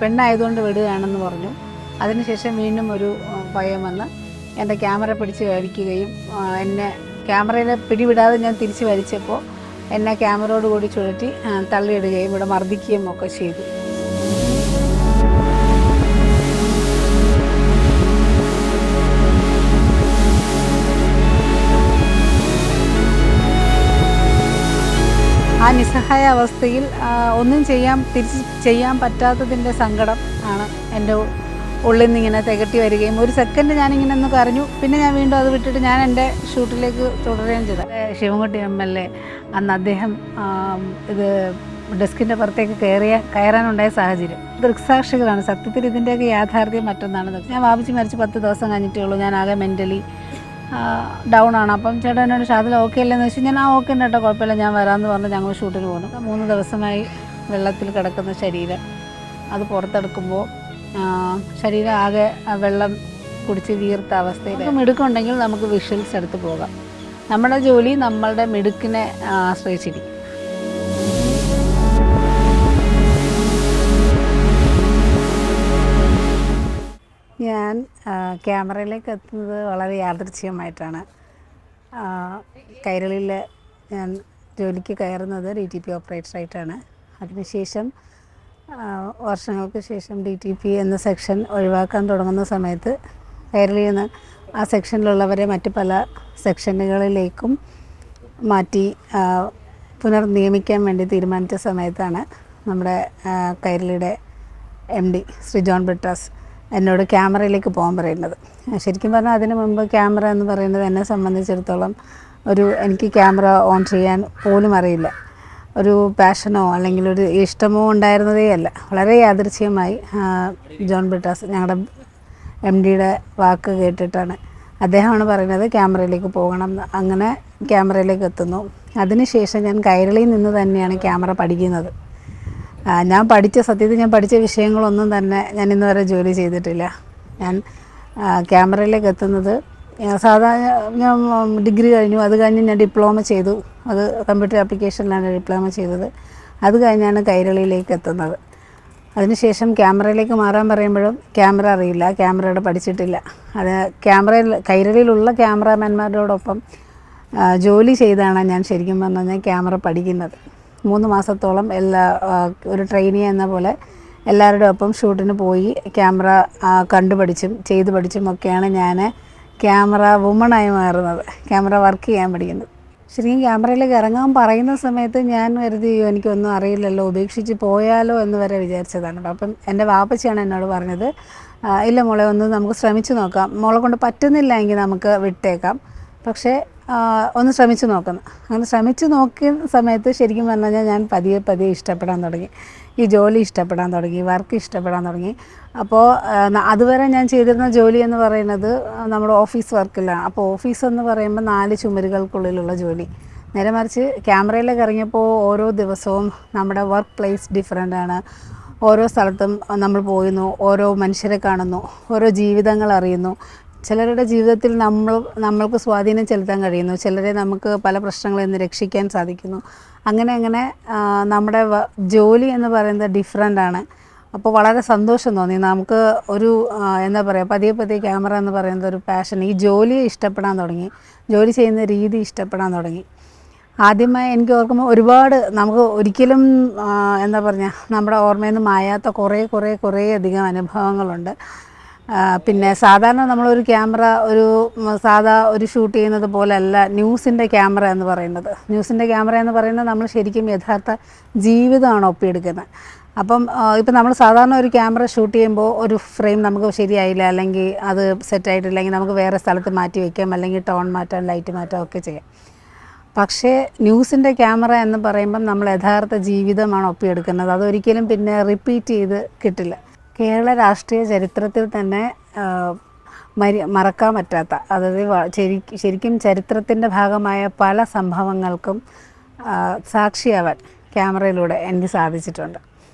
പെണ്ണായതുകൊണ്ട് വിടുകയാണെന്ന് പറഞ്ഞു. അതിനുശേഷം വീണ്ടും ഒരു പയ്യൻ വന്ന് എൻ്റെ ക്യാമറ പിടിച്ച് വലിക്കുകയും എന്നെ ക്യാമറയിൽ പിടിവിടാതെ ഞാൻ തിരിച്ച് വലിച്ചപ്പോൾ എന്നെ ക്യാമറയോട് കൂടി ചുഴറ്റി തള്ളിയിടുകയും ഇവിടെ മർദ്ദിക്കുകയും ഒക്കെ ചെയ്തു. ആ നിസ്സഹായ അവസ്ഥയിൽ ഒന്നും തിരിച്ച് ചെയ്യാൻ പറ്റാത്തതിൻ്റെ സങ്കടം ആണ് എൻ്റെ ഉള്ളിൽ നിന്ന് ഇങ്ങനെ തികട്ടി വരികയും ഒരു സെക്കൻഡ് ഞാനിങ്ങനെ ഒന്ന് കരഞ്ഞു. പിന്നെ ഞാൻ വീണ്ടും അത് വിട്ടിട്ട് ഞാൻ എൻ്റെ ഷൂട്ടിലേക്ക് തുടരുകയും ചെയ്തു. ശിവൻകുട്ടി MLA അന്ന് അദ്ദേഹം ഇത് ഡെസ്കിൻ്റെ പുറത്തേക്ക് കയറാനുണ്ടായ സാഹചര്യം ദൃക്സാക്ഷികളാണ്. സത്യത്തിൽ ഇതിൻ്റെയൊക്കെ യാഥാർത്ഥ്യം മറ്റൊന്നാണ്. ഞാൻ വാപ്പിച്ച് മരിച്ച് 10 ദിവസം കഴിഞ്ഞിട്ടേ ഉള്ളൂ. ഞാൻ ആകെ മെൻ്റലി ഡൗൺ ആണ്. അപ്പം ചേട്ടൻ എന്നോട് ഷാദില ഓക്കെ അല്ലെന്ന് വെച്ചാൽ ഞാൻ ഓക്കെ ഉണ്ട് കേട്ടോ, കുഴപ്പമില്ല, ഞാൻ വരാമെന്ന് പറഞ്ഞ് ഞങ്ങൾ ഷൂട്ടിന് പോകുന്നു. 3 ദിവസമായി വെള്ളത്തിൽ കിടക്കുന്ന ശരീരം അത് പുറത്തെടുക്കുമ്പോൾ ശരീരം ആകെ വെള്ളം കുടിച്ച് വീർത്ത അവസ്ഥയിൽ. മിടുക്കുണ്ടെങ്കിൽ നമുക്ക് വിഷ്വൽസ് എടുത്ത് പോകാം. നമ്മുടെ ജോലി നമ്മളുടെ മിടുക്കിനെ ആശ്രയിച്ചിരിക്കും. ഞാൻ ക്യാമറയിലേക്ക് എത്തുന്നത് വളരെ യാദൃച്ഛികമായിട്ടാണ്. കൈരളിയിൽ ഞാൻ ജോലിക്ക് കയറുന്നത് DTP ഓപ്പറേറ്ററായിട്ടാണ്. അതിനുശേഷം വർഷങ്ങൾക്ക് ശേഷം DTP എന്ന സെക്ഷൻ ഒഴിവാക്കാൻ തുടങ്ങുന്ന സമയത്ത് കൈരളിയിൽ നിന്ന് ആ സെക്ഷനിലുള്ളവരെ മറ്റ് പല സെക്ഷനുകളിലേക്കും മാറ്റി പുനർനിയമിക്കാൻ വേണ്ടി തീരുമാനിച്ച സമയത്താണ് നമ്മുടെ കൈരളിയുടെ MD ശ്രീ ജോൺ ബ്രിട്ടാസ് എന്നോട് ക്യാമറയിലേക്ക് പോകാൻ പറയുന്നത്. ശരിക്കും പറഞ്ഞാൽ അതിന് മുമ്പ് ക്യാമറ എന്ന് പറയുന്നത് എന്നെ സംബന്ധിച്ചിടത്തോളം എനിക്ക് ക്യാമറ ഓൺ ചെയ്യാൻ പോലും അറിയില്ല. ഒരു പാഷനോ അല്ലെങ്കിൽ ഒരു ഇഷ്ടമോ ഉണ്ടായിരുന്നതേ അല്ല. വളരെ യാദൃച്ഛികമായി ജോൺ ബ്രിട്ടാസ് ഞങ്ങളുടെ MDയുടെ വാക്ക് കേട്ടിട്ടാണ്, അദ്ദേഹമാണ് പറയുന്നത് ക്യാമറയിലേക്ക് പോകണം. അങ്ങനെ ക്യാമറയിലേക്ക് എത്തുന്നു. അതിനുശേഷം ഞാൻ കൈരളിയിൽ നിന്ന് തന്നെയാണ് ക്യാമറ പഠിക്കുന്നത്. സത്യത്തിൽ ഞാൻ പഠിച്ച വിഷയങ്ങളൊന്നും തന്നെ ഞാൻ ഇന്ന് വരെ ജോലി ചെയ്തിട്ടില്ല. ഞാൻ ക്യാമറയിലേക്ക് എത്തുന്നത് സാധാരണ ഞാൻ ഡിഗ്രി കഴിഞ്ഞു. അത് കഴിഞ്ഞ് ഞാൻ ഡിപ്ലോമ ചെയ്തു. അത് കമ്പ്യൂട്ടർ ആപ്ലിക്കേഷനിലാണ് ഡിപ്ലോമ ചെയ്തത്. അത് കഴിഞ്ഞാണ് കൈരളിയിലേക്ക് എത്തുന്നത്. അതിനുശേഷം ക്യാമറയിലേക്ക് മാറാൻ പറയുമ്പോഴും ക്യാമറ അറിയില്ല, ക്യാമറയുടെ പഠിച്ചിട്ടില്ല. അത് കൈരളിയിലുള്ള ക്യാമറാമാൻമാരോടൊപ്പം ജോലി ചെയ്താണ് ഞാൻ ശരിക്കും പറഞ്ഞു കഴിഞ്ഞാൽ ക്യാമറ പഠിക്കുന്നത്. 3 മാസത്തോളം ഒരു ട്രെയിനി എന്ന പോലെ എല്ലാവരുടെ ഒപ്പം ഷൂട്ടിന് പോയി ക്യാമറ കണ്ടുപഠിച്ചും ചെയ്ത് പഠിച്ചും ഒക്കെയാണ് ഞാൻ ക്യാമറ വുമണായി മാറുന്നത്, ക്യാമറ വർക്ക് ചെയ്യാൻ പഠിക്കുന്നത്. ശരിക്കും ക്യാമറയിലേക്ക് ഇറങ്ങാൻ പറയുന്ന സമയത്ത് ഞാൻ കരുതി എനിക്കൊന്നും അറിയില്ലല്ലോ, ഉപേക്ഷിച്ച് പോയാലോ എന്ന് വരെ വിചാരിച്ചതാണ്. അപ്പം എൻ്റെ വാപ്പച്ചിയാണ് എന്നോട് പറഞ്ഞത്, ഇല്ല മോളെ, ഒന്ന് നമുക്ക് ശ്രമിച്ചു നോക്കാം, മോളെ കൊണ്ട് പറ്റുന്നില്ല എങ്കിൽ നമുക്ക് വിട്ടേക്കാം, പക്ഷേ ഒന്ന് ശ്രമിച്ചു നോക്കുന്നു. അങ്ങനെ ശ്രമിച്ചു നോക്കിയ സമയത്ത് ശരിക്കും പറഞ്ഞു കഴിഞ്ഞാൽ ഞാൻ പതിയെ ഇഷ്ടപ്പെടാൻ തുടങ്ങി. ഈ ജോലി ഇഷ്ടപ്പെടാൻ തുടങ്ങി, വർക്ക് ഇഷ്ടപ്പെടാൻ തുടങ്ങി. അപ്പോൾ അതുവരെ ഞാൻ ചെയ്തിരുന്ന ജോലി എന്ന് പറയുന്നത് നമ്മുടെ ഓഫീസ് വർക്കിലാണ്. അപ്പോൾ ഓഫീസ് എന്ന് പറയുമ്പോൾ 4 ചുമരുകൾക്കുള്ളിലുള്ള ജോലി. നേരെ മറിച്ച് ക്യാമറയിലേക്ക് ഇറങ്ങിയപ്പോൾ ഓരോ ദിവസവും നമ്മുടെ വർക്ക് പ്ലേസ് ഡിഫറെൻ്റ് ആണ്. ഓരോ സ്ഥലത്തും നമ്മൾ പോയിരുന്നു, ഓരോ മനുഷ്യരെ കാണുന്നു, ഓരോ ജീവിതങ്ങൾ അറിയുന്നു. ചിലരുടെ ജീവിതത്തിൽ നമ്മൾക്ക് സ്വാധീനം ചെലുത്താൻ കഴിയുന്നു, ചിലരെ നമുക്ക് പല പ്രശ്നങ്ങളിൽ നിന്ന് രക്ഷിക്കാൻ സാധിക്കുന്നു. അങ്ങനെ നമ്മുടെ ജോലി എന്ന് പറയുന്നത് ഡിഫറെൻ്റ് ആണ്. അപ്പോൾ വളരെ സന്തോഷം തോന്നി. നമുക്ക് ഒരു എന്താ പറയുക, പതിയെ ക്യാമറ എന്ന് പറയുന്നത് ഒരു പാഷൻ, ഈ ജോലിയെ ഇഷ്ടപ്പെടാൻ തുടങ്ങി, ജോലി ചെയ്യുന്ന രീതി ഇഷ്ടപ്പെടാൻ തുടങ്ങി. ആദ്യമായി എനിക്ക് ഓർക്കുമ്പോൾ ഒരുപാട് നമുക്ക് ഒരിക്കലും എന്താ പറയുക, നമ്മുടെ ഓർമ്മയിൽ നിന്ന് മായാത്ത കുറേ അധികം അനുഭവങ്ങളുണ്ട്. പിന്നെ സാധാരണ നമ്മളൊരു ക്യാമറ സാധാ ഒരു ഷൂട്ട് ചെയ്യുന്നത് പോലെയല്ല ന്യൂസിൻ്റെ ക്യാമറ എന്ന് പറയുന്നത്. ന്യൂസിൻ്റെ ക്യാമറ എന്ന് പറയുന്നത് നമ്മൾ ശരിക്കും യഥാർത്ഥ ജീവിതമാണ് ഒപ്പിയെടുക്കുന്നത്. അപ്പം ഇപ്പം നമ്മൾ സാധാരണ ഒരു ക്യാമറ ഷൂട്ട് ചെയ്യുമ്പോൾ ഒരു ഫ്രെയിം നമുക്ക് ശരിയായില്ല, അല്ലെങ്കിൽ അത് സെറ്റായിട്ടില്ലെങ്കിൽ നമുക്ക് വേറെ സ്ഥലത്ത് മാറ്റി വയ്ക്കാം, അല്ലെങ്കിൽ ടോൺ മാറ്റാം, ലൈറ്റ് മാറ്റാം ഒക്കെ ചെയ്യാം. പക്ഷേ ന്യൂസിൻ്റെ ക്യാമറ എന്ന് പറയുമ്പം നമ്മൾ യഥാർത്ഥ ജീവിതമാണ് ഒപ്പിയെടുക്കുന്നത്. അതൊരിക്കലും പിന്നെ റിപ്പീറ്റ് ചെയ്ത് കിട്ടില്ല. കേരള രാഷ്ട്രീയ ചരിത്രത്തിൽ തന്നെ മറക്കാൻ പറ്റാത്ത, അതായത് ശരിക്കും ചരിത്രത്തിൻ്റെ ഭാഗമായ പല സംഭവങ്ങൾക്കും സാക്ഷിയാവാൻ ക്യാമറയിലൂടെ എനിക്ക് സാധിച്ചിട്ടുണ്ട്.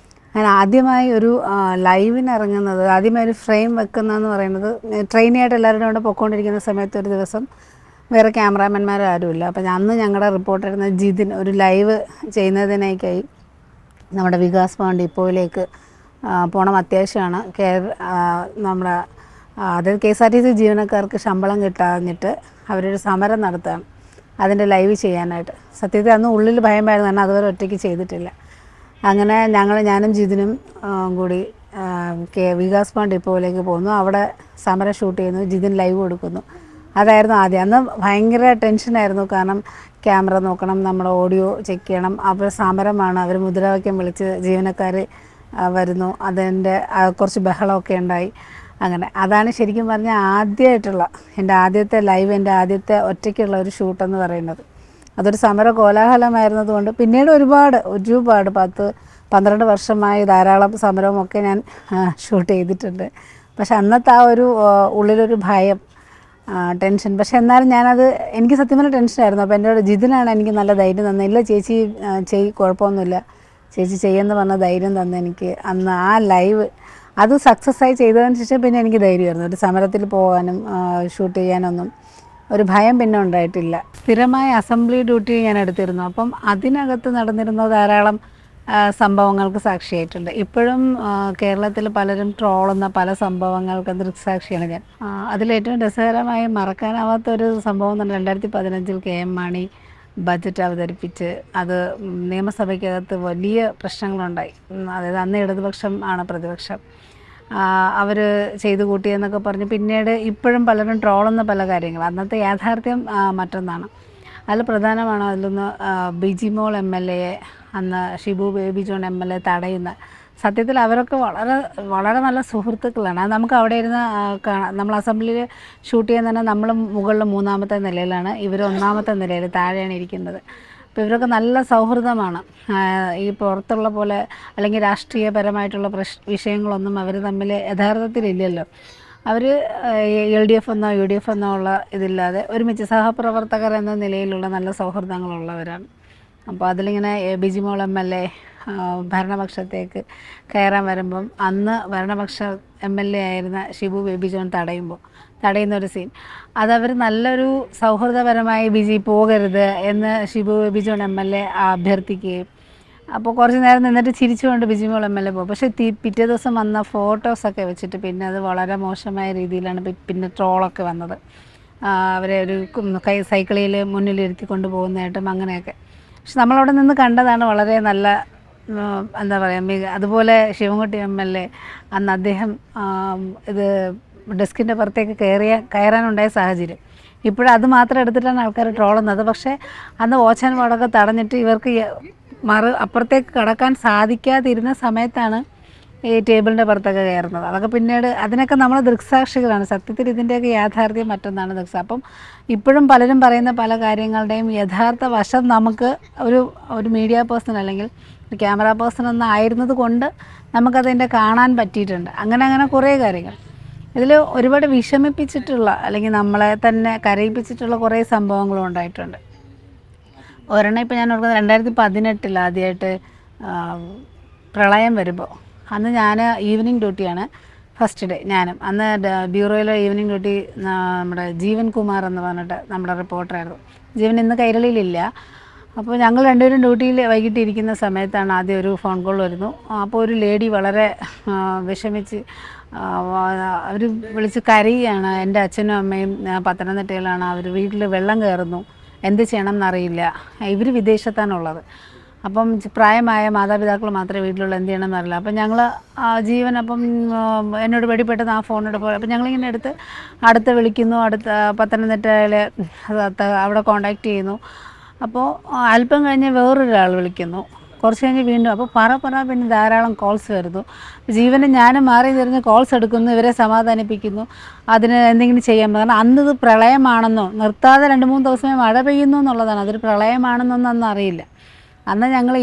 ഞാൻ ആദ്യമായി ഒരു ലൈവിന് ഇറങ്ങുന്നത്, ആദ്യമായി ഒരു ഫ്രെയിം വെക്കുന്നതെന്ന് പറയുന്നത്, ട്രെയിനിയായിട്ട് എല്ലാവരുടെ കൂടെ പൊയ്ക്കൊണ്ടിരിക്കുന്ന സമയത്ത് ഒരു ദിവസം വേറെ ക്യാമറാമാൻമാരാരുമില്ല. അപ്പോൾ അന്ന് ഞങ്ങളുടെ റിപ്പോർട്ടർ ജിതിൻ ഒരു ലൈവ് ചെയ്യുന്നതിനേക്കായി നമ്മുടെ വികാസ് ഭവൻ ഡിപ്പോയിലേക്ക് പോണം അത്യാവശ്യമാണ്. നമ്മുടെ അതായത് KSRTC ജീവനക്കാർക്ക് ശമ്പളം കിട്ടാഞ്ഞിട്ട് അവരൊരു സമരം നടത്തുകയാണ് അതിൻ്റെ ലൈവ് ചെയ്യാനായിട്ട്. സത്യത്തിൽ അന്ന് ഉള്ളിൽ ഭയമായിരുന്നു, കാരണം അതുവരെ ഒറ്റയ്ക്ക് ചെയ്തിട്ടില്ല. അങ്ങനെ ഞാനും ജിതിനും കൂടി വികാസ് ഭവൻ ഡിപ്പോയിലേക്ക് പോകുന്നു. അവിടെ സമരം ഷൂട്ട് ചെയ്യുന്നു, ജിതിൻ ലൈവ് കൊടുക്കുന്നു. അതായിരുന്നു ആദ്യം. അന്ന് ഭയങ്കര ടെൻഷനായിരുന്നു, കാരണം ക്യാമറ നോക്കണം, നമ്മുടെ ഓഡിയോ ചെക്ക് ചെയ്യണം. അവർ സമരമാണ്, അവർ മുദ്രാവാക്യം വിളിച്ച് ജീവനക്കാർ വരുന്നു, അതിൻ്റെ കുറച്ച് ബഹളമൊക്കെ ഉണ്ടായി. അങ്ങനെ അതാണ് ശരിക്കും പറഞ്ഞാൽ ആദ്യമായിട്ടുള്ള എൻ്റെ ആദ്യത്തെ ലൈവ്, എൻ്റെ ആദ്യത്തെ ഒറ്റയ്ക്കുള്ള ഒരു ഷൂട്ടെന്ന് പറയുന്നത്. അതൊരു സമര കോലാഹലമായിരുന്നതുകൊണ്ട് പിന്നീട് ഒരുപാട് 10-12 വർഷമായി ധാരാളം സമരമൊക്കെ ഞാൻ ഷൂട്ട് ചെയ്തിട്ടുണ്ട്. പക്ഷെ അന്നത്തെ ആ ഒരു ഉള്ളിലൊരു ഭയം, ടെൻഷൻ. പക്ഷെ എന്നാലും എനിക്ക് സത്യം പറഞ്ഞാൽ ടെൻഷനായിരുന്നു. അപ്പോൾ എന്നോട് ജിതിനാണ് എനിക്ക് നല്ല ധൈര്യം തന്നെ, ഇല്ല ചേച്ചി കുഴപ്പമൊന്നുമില്ല, ചേച്ചി ചെയ്യുമെന്ന് പറഞ്ഞ ധൈര്യം തന്നെ എനിക്ക് അന്ന് ആ ലൈവ്. അത് സക്സസ് ആയി ചെയ്തതിന് ശേഷം പിന്നെ എനിക്ക് ധൈര്യമായിരുന്നു, ഒരു സമരത്തിൽ പോകാനും ഷൂട്ട് ചെയ്യാനൊന്നും ഒരു ഭയം പിന്നെ ഉണ്ടായിട്ടില്ല. സ്ഥിരമായ അസംബ്ലി ഡ്യൂട്ടി ഞാൻ എടുത്തിരുന്നു. അപ്പം അതിനകത്ത് നടന്നിരുന്ന ധാരാളം സംഭവങ്ങൾക്ക് സാക്ഷിയായിട്ടുണ്ട്. ഇപ്പോഴും കേരളത്തിൽ പലരും ട്രോളുന്ന പല സംഭവങ്ങൾക്ക് ദൃക്സാക്ഷിയാണ് ഞാൻ. അതിലേറ്റവും രസകരമായി മറക്കാനാവാത്തൊരു സംഭവം എന്ന് പറഞ്ഞാൽ 2015 KM മാണി ബജറ്റ് അവതരിപ്പിച്ച് അത് നിയമസഭയ്ക്കകത്ത് വലിയ പ്രശ്നങ്ങളുണ്ടായി. അതായത് അന്ന് ഇടതുപക്ഷം ആണ് പ്രതിപക്ഷം. അവർ ചെയ്തു കൂട്ടിയെന്നൊക്കെ പറഞ്ഞ് പിന്നീട് ഇപ്പോഴും പലരും ട്രോളുന്ന പല കാര്യങ്ങൾ. അന്നത്തെ യാഥാർത്ഥ്യം മറ്റൊന്നാണ്. അതിൽ പ്രധാനമാണ് അതിലൊന്ന് ബിജിമോൾ MLA അന്ന് ഷിബു ബേബി ജോൺ MLA തടയുന്ന. സത്യത്തിൽ അവരൊക്കെ വളരെ വളരെ നല്ല സുഹൃത്തുക്കളാണ്. അത് നമുക്ക് അവിടെ ഇരുന്ന് നമ്മൾ അസംബ്ലിയിൽ ഷൂട്ട് ചെയ്യാൻ തന്നെ നമ്മൾ മുകളിൽ 3ാമത്തെ നിലയിലാണ്, ഇവർ 1ാമത്തെ നിലയിൽ താഴെയാണ് ഇരിക്കുന്നത്. അപ്പോൾ ഇവരൊക്കെ നല്ല സൗഹൃദമാണ്. ഈ പുറത്തുള്ള പോലെ അല്ലെങ്കിൽ രാഷ്ട്രീയപരമായിട്ടുള്ള വിഷയങ്ങളൊന്നും അവർ തമ്മിൽ യഥാർത്ഥത്തിലില്ലല്ലോ. അവർ LDF എന്നോ UDF എന്നോ ഉള്ള ഇതില്ലാതെ ഒരുമിച്ച് സഹപ്രവർത്തകർ എന്ന നിലയിലുള്ള നല്ല സൗഹൃദങ്ങളുള്ളവരാണ്. അപ്പോൾ അതിലിങ്ങനെ ബിജിമോൾ MLA ഭരണപക്ഷത്തേക്ക് കയറാൻ വരുമ്പം അന്ന് ഭരണപക്ഷ MLA ആയിരുന്ന ഷിബു ബേബി ജോൺ തടയുന്നൊരു സീൻ, അതവർ നല്ലൊരു സൗഹൃദപരമായി ബിജി പോകരുത് എന്ന് ഷിബു ബേബി ജോൺ MLA അഭ്യർത്ഥിക്കുകയും, അപ്പോൾ കുറച്ച് നേരം നിന്നിട്ട് ചിരിച്ചുകൊണ്ട് ബിജിമോൾ MLA പോകും. പക്ഷേ പിറ്റേ ദിവസം വന്ന ഫോട്ടോസൊക്കെ വെച്ചിട്ട് പിന്നെ അത് വളരെ മോശമായ രീതിയിലാണ് പിന്നെ ട്രോളൊക്കെ വന്നത്. അവരെ ഒരു സൈക്കിളിൽ മുന്നിലിരുത്തി കൊണ്ടുപോകുന്നതായിട്ടും അങ്ങനെയൊക്കെ. പക്ഷെ നമ്മളവിടെ നിന്ന് കണ്ടതാണ് വളരെ നല്ല, എന്താ പറയുക, അതുപോലെ ശിവൻകുട്ടി MLA അന്ന് അദ്ദേഹം ഇത് ഡെസ്കിൻ്റെ പുറത്തേക്ക് കയറാനുണ്ടായ സാഹചര്യം ഇപ്പോഴത് മാത്രം എടുത്തിട്ടാണ് ആൾക്കാർ ട്രോളുന്നത്. പക്ഷേ അന്ന് ഓച്ചാൻ വാടൊക്കെ തടഞ്ഞിട്ട് ഇവർക്ക് അപ്പുറത്തേക്ക് കടക്കാൻ സാധിക്കാതിരുന്ന സമയത്താണ് ഈ ടേബിളിൻ്റെ പുറത്തൊക്കെ കയറുന്നത്. അതൊക്കെ പിന്നീട് അതിനൊക്കെ നമ്മൾ ദൃക്സാക്ഷികളാണ്. സത്യത്തിൽ ഇതിൻ്റെയൊക്കെ യാഥാർത്ഥ്യം മറ്റൊന്നാണ് അപ്പം ഇപ്പോഴും പലരും പറയുന്ന പല കാര്യങ്ങളുടെയും യഥാർത്ഥ വശം നമുക്ക് ഒരു മീഡിയ പേഴ്സൺ അല്ലെങ്കിൽ ഒരു ക്യാമറ പേഴ്സൺ എന്നായിരുന്നത് കൊണ്ട് നമുക്കതിൻ്റെ കാണാൻ പറ്റിയിട്ടുണ്ട്. അങ്ങനെ കുറേ കാര്യങ്ങൾ ഇതിൽ ഒരുപാട് വിഷമിപ്പിച്ചിട്ടുള്ള അല്ലെങ്കിൽ നമ്മളെ തന്നെ കരയിപ്പിച്ചിട്ടുള്ള കുറേ സംഭവങ്ങളും ഉണ്ടായിട്ടുണ്ട്. ഒരെണ്ണം ഇപ്പോൾ ഞാൻ ഓർക്കുന്നത് 2018 ആദ്യമായിട്ട് പ്രളയം വരുമ്പോൾ അന്ന് ഞാൻ ഈവനിങ് ഡ്യൂട്ടിയാണ് ഫസ്റ്റ് ഡേ. ഞാനും അന്ന് ബ്യൂറോയിലെ ഈവനിങ് ഡ്യൂട്ടി നമ്മുടെ ജീവൻ കുമാർ എന്ന് പറഞ്ഞിട്ട് നമ്മുടെ റിപ്പോർട്ടറായിരുന്നു. ജീവൻ ഇന്ന് കൈരളിയിലില്ല. അപ്പോൾ ഞങ്ങൾ രണ്ടുപേരും ഡ്യൂട്ടിയിൽ വൈകിട്ട് ഇരിക്കുന്ന സമയത്താണ് ആദ്യം ഒരു ഫോൺ കോൾ വരുന്നു. അപ്പോൾ ഒരു ലേഡി വളരെ വിഷമിച്ച് അവർ വിളിച്ച് കരയുകയാണ്. എൻ്റെ അച്ഛനും അമ്മയും പത്തനംതിട്ടയിലാണ്, അവർ വീട്ടിൽ വെള്ളം കയറുന്നു, എന്ത് ചെയ്യണം എന്നറിയില്ല, ഇവർ വിദേശത്താണുള്ളത്. അപ്പം പ്രായമായ മാതാപിതാക്കൾ മാത്രമേ വീട്ടിലുള്ള, എന്ത് ചെയ്യണം എന്നറിയില്ല. അപ്പം ഞങ്ങൾ ജീവൻ അപ്പം എന്നോട് വെടിപ്പെട്ടത് ആ ഫോണിനോട് പോയി. അപ്പം ഞങ്ങളിങ്ങനെ അടുത്ത് വിളിക്കുന്നു, പത്തനംതിട്ടയിലെ അവിടെ കോണ്ടാക്ട് ചെയ്യുന്നു. അപ്പോൾ അല്പം കഴിഞ്ഞ് വേറൊരാൾ വിളിക്കുന്നു, കുറച്ച് കഴിഞ്ഞ് വീണ്ടും. അപ്പോൾ പിന്നെ ധാരാളം കോൾസ് വരുന്നു. ജീവനും ഞാനും മാറി തിരിഞ്ഞ് കോൾസ് എടുക്കുന്നു, ഇവരെ സമാധാനിപ്പിക്കുന്നു, അതിന് എന്തെങ്കിലും ചെയ്യാൻ. കാരണം അന്ന് ഇത് പ്രളയമാണെന്നോ, നിർത്താതെ 2-3 ദിവസമേ മഴ പെയ്യുന്നു എന്നുള്ളതാണ്, അതൊരു പ്രളയമാണെന്നൊന്നും അന്ന് അറിയില്ല. അന്ന് ഞങ്ങൾ